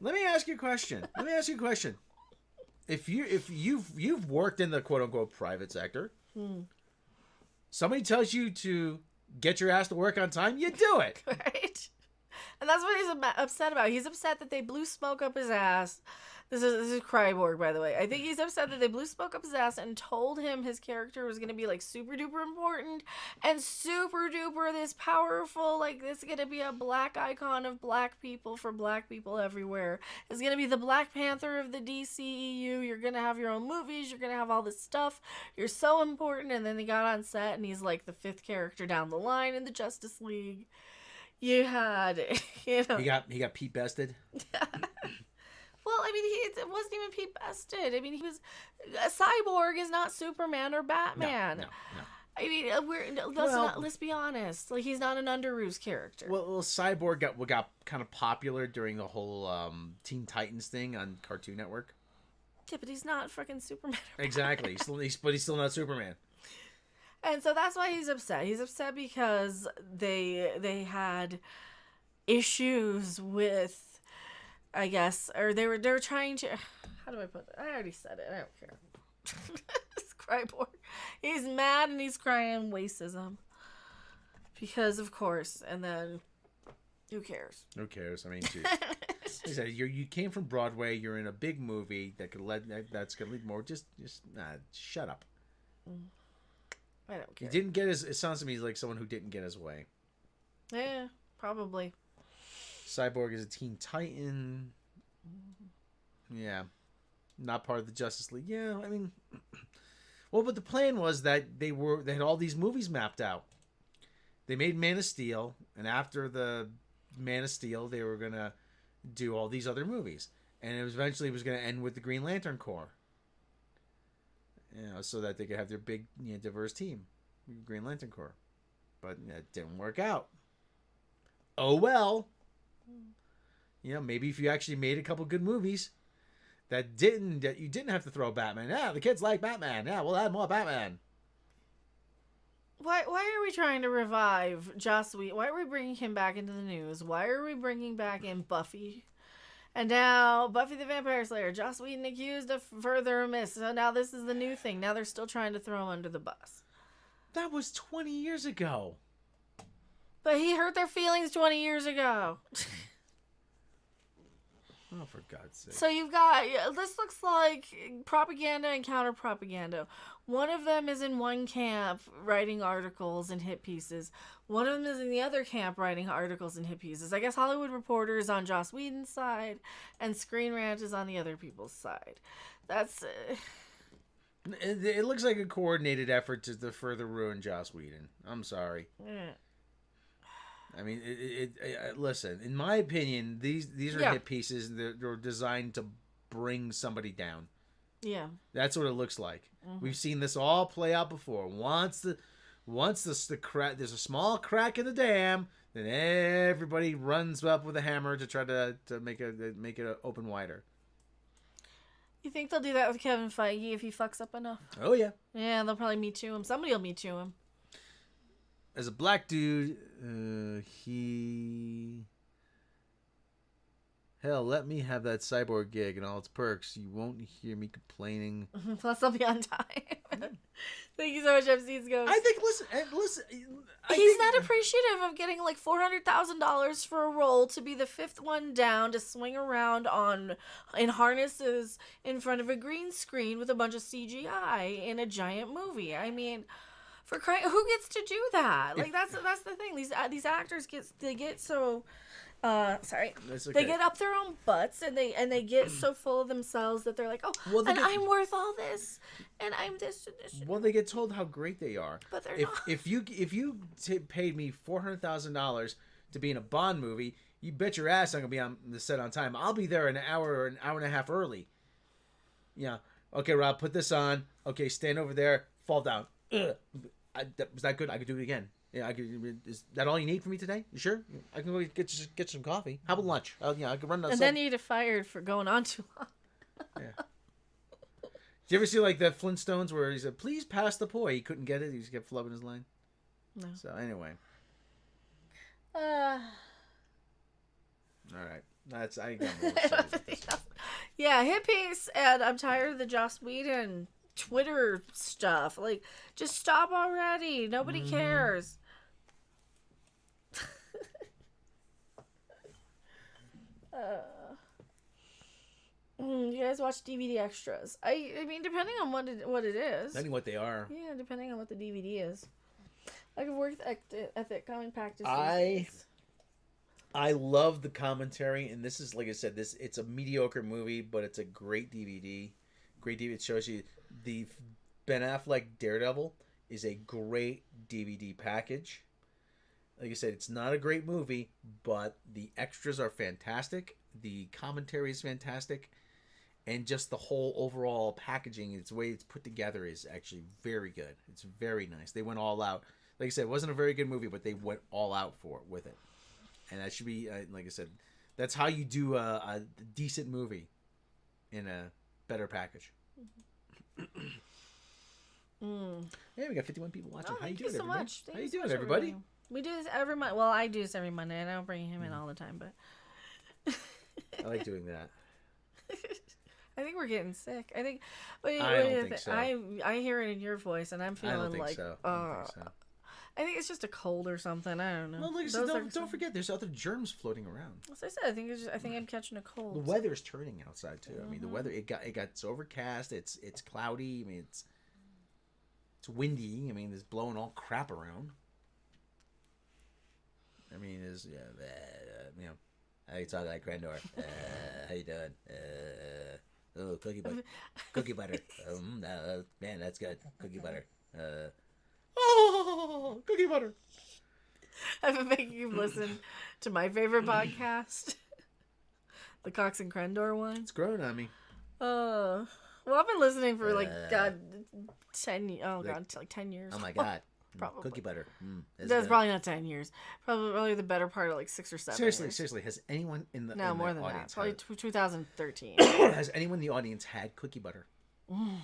Let me ask you a question. If you've worked in the quote unquote private sector, somebody tells you to get your ass to work on time, you do it. Right? And that's what he's upset about. He's upset that they blew smoke up his ass, This is Cryborg, by the way. I think he's upset that they blew smoke up his ass and told him his character was going to be, like, super duper important and super duper this powerful. Like, this is going to be a black icon of black people for black people everywhere. It's going to be the Black Panther of the DCEU. You're going to have your own movies. You're going to have all this stuff. You're so important. And then they got on set and he's, like, the 5th character down the line in the Justice League. You had, you know. He got Pete bested. Well, I mean, it wasn't even Pete bested. I mean, he was a Cyborg is not Superman or Batman. No. I mean, let's be honest. Like, he's not an Underoos character. Well, Cyborg got kind of popular during the whole Teen Titans thing on Cartoon Network. Yeah, but he's not freaking Superman. Exactly. But he's still not Superman. And so that's why he's upset. He's upset because they had issues with, I guess, or they were trying to. How do I put that? I already said it. I don't care. It's Cryborg. He's mad and he's crying racism because, of course. And then, who cares? Who cares? I mean, dude, like I said, you came from Broadway. You're in a big movie that's gonna lead more. Just shut up. I don't care. He didn't get his. It sounds to me like someone who didn't get his way. Yeah, probably. Cyborg is a Teen Titan. Yeah. Not part of the Justice League. Yeah, I mean... Well, but the plan was that they had all these movies mapped out. They made Man of Steel, and after the Man of Steel, they were going to do all these other movies. And it was eventually going to end with the Green Lantern Corps. You know, so that they could have their big, diverse team. Green Lantern Corps. But it didn't work out. Oh, well... maybe if you actually made a couple good movies that you didn't have to throw Batman. Yeah, the kids like Batman. Yeah, we'll add more Batman. Why are we trying to revive Joss Whedon? Why are we bringing him back into the news? Why are we bringing back in Buffy? And now Buffy the Vampire Slayer, Joss Whedon accused of further amiss. So now this is the new thing. Now they're still trying to throw him under the bus. That was 20 years ago. But he hurt their feelings 20 years ago. Oh, for God's sake. So you've got, this looks like propaganda and counter-propaganda. One of them is in one camp writing articles and hit pieces. One of them is in the other camp writing articles and hit pieces. I guess Hollywood Reporter is on Joss Whedon's side, and Screen Rant is on the other people's side. That's... It looks like a coordinated effort to further ruin Joss Whedon. I'm sorry. Yeah. I mean, listen. In my opinion, these are hit pieces. They're designed to bring somebody down. Yeah, that's what it looks like. Mm-hmm. We've seen this all play out before. Once the crack, there's a small crack in the dam, then everybody runs up with a hammer to try to make it open wider. You think they'll do that with Kevin Feige if he fucks up enough? Oh yeah. Yeah, they'll probably Me Too him. Somebody will Me Too him. As a black dude, let me have that Cyborg gig and all its perks. You won't hear me complaining. Plus, I'll be on time. Thank you so much, FC's Ghost. I think, listen. He's not appreciative of getting like $400,000 for a role to be the 5th one down to swing around in harnesses in front of a green screen with a bunch of CGI in a giant movie. I mean... For crying, who gets to do that? Like that's the thing. These actors get so sorry. Okay. They get up their own butts and they get so full of themselves that they're like, I'm worth all this and I'm this and this. Well, they get told how great they are. But they're not. If you paid me $400,000 to be in a Bond movie, you bet your ass I'm gonna be on the set on time. I'll be there an hour or an hour and a half early. Yeah. Okay, Rob, put this on. Okay, stand over there. Fall down. Was that good? I could do it again. Yeah, is that all you need from me today? You sure? I can go get some coffee. How about lunch? I could run. And then you get fired for going on too long. Yeah. Did you ever see like the Flintstones where he said, "Please pass the poi"? He couldn't get it. He just kept flubbing his line. No. So anyway. All right. I got more Yeah, hit piece, and I'm tired of the Joss Whedon Twitter stuff. Like, just stop already. Nobody cares. You guys watch DVD extras. I mean, depending on what it is. Depending what they are. Yeah, depending on what the DVD is. I've worked at the common practice. I love the commentary, and this is, like I said, it's a mediocre movie, but it's a great DVD. Great DVD. It shows you the Ben Affleck Daredevil is a great DVD package. Like I said, it's not a great movie, but the extras are fantastic. The commentary is fantastic. And just the whole overall packaging, its way it's put together is actually very good. It's very nice. They went all out. Like I said, it wasn't a very good movie, but they went all out for it with it. And that should be, like I said, that's how you do a decent movie in a better package. Yeah, we got 51 people watching. How you doing, everybody? Much. How you doing, everybody? We do this every month. Well, I do this every Monday, and I don't bring him in all the time, but I like doing that. I think we're getting sick. I think. I don't think so. I hear it in your voice, and I'm feeling I don't think like. So. I don't think so. I think it's just a cold or something. I don't know. Well, like I said, don't forget, there's other germs floating around. As I said, I think I'm catching a cold. The weather's turning outside too. I mean, the weather it got it's overcast. It's cloudy. I mean, it's windy. I mean, it's blowing all crap around. I mean, you know, how you talk like Grandor? How you doing? Oh, cookie butter. Man, that's good. Cookie butter. Oh, cookie butter. I've been making you listen to my favorite podcast, the Cox and Crendor one. It's growing on me. Well, I've been listening for like 10 years. Oh my God. Probably. Cookie butter. That's probably not 10 years. Probably the better part of like 6 or 7 years. Seriously, has anyone in the more than audience that. Probably 2013. Has anyone in the audience had cookie butter? Oh,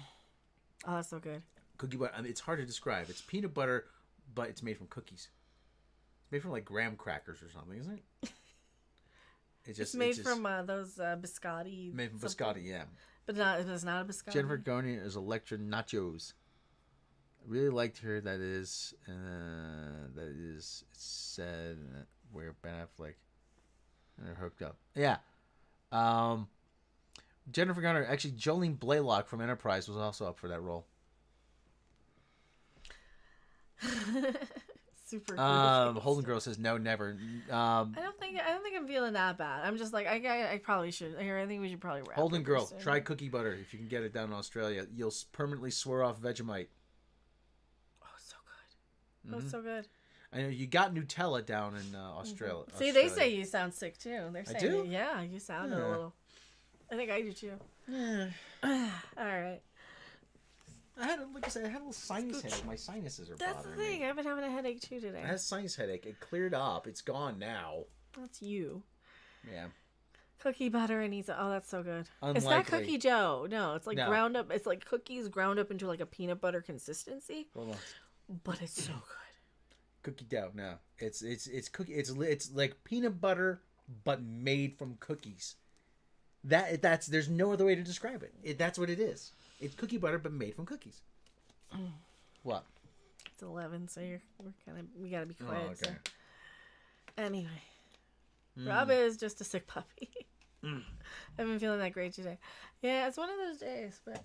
that's so good. Cookie butter. I mean, it's hard to describe. It's peanut butter, but it's made from cookies. It's made from like graham crackers or something, isn't it? It's made from those biscotti. Made from biscotti, yeah. But it's not a biscotti. Jennifer Garner is Electra Nachos. I really liked her. That is said where Ben Affleck and they're hooked up. Yeah. Jennifer Garner, actually, Jolene Blaylock from Enterprise was also up for that role. Super. Holden Girl says no, never. I don't think I'm feeling that bad. I'm just like I probably should. I think we should probably wrap. Holden Girl, try cookie butter if you can get it down in Australia. You'll permanently swear off Vegemite. Oh, so good. Mm-hmm. Oh, so good. I know you got Nutella down in Australia. Mm-hmm. See, they say you sound sick too. They're saying, I do? Yeah, you sound a little. I think I do too. Yeah. All right. I had a little sinus headache. My sinuses are bothering me. That's the thing. I've been having a headache too today. I had a sinus headache. It cleared up. It's gone now. That's you. Yeah. Cookie butter and eat. Oh, that's so good. Unlikely. It's not cookie dough. No, it's like ground up. It's like cookies ground up into like a peanut butter consistency. Hold on. But it's so good. Cookie dough. No, it's cookie. It's like peanut butter, but made from cookies. That's there's no other way to describe it. That's what it is. It's cookie butter, but made from cookies. What? It's 11, so we gotta be quiet. Oh, okay. So. Anyway, Rob is just a sick puppy. I've been feeling that great today. Yeah, it's one of those days. But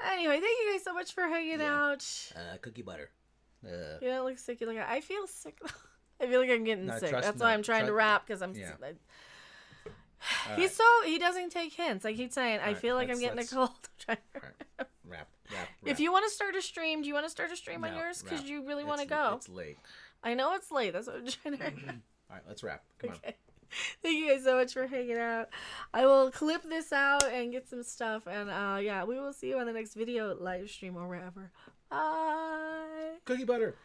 anyway, thank you guys so much for hanging out. Cookie butter. You don't look sick. I feel sick. I feel like I'm getting sick. That's why I'm trying to rap because I'm. Yeah. He doesn't take hints. I keep saying I feel like I'm getting a cold. Rap. If you want to start a stream, do you want to start a stream on yours? Because you really want to go. It's late. I know it's late. That's what I'm trying to. All right, let's wrap. Come on. Thank you guys so much for hanging out. I will clip this out and get some stuff. And we will see you on the next video, live stream, or wherever. Bye. Cookie butter.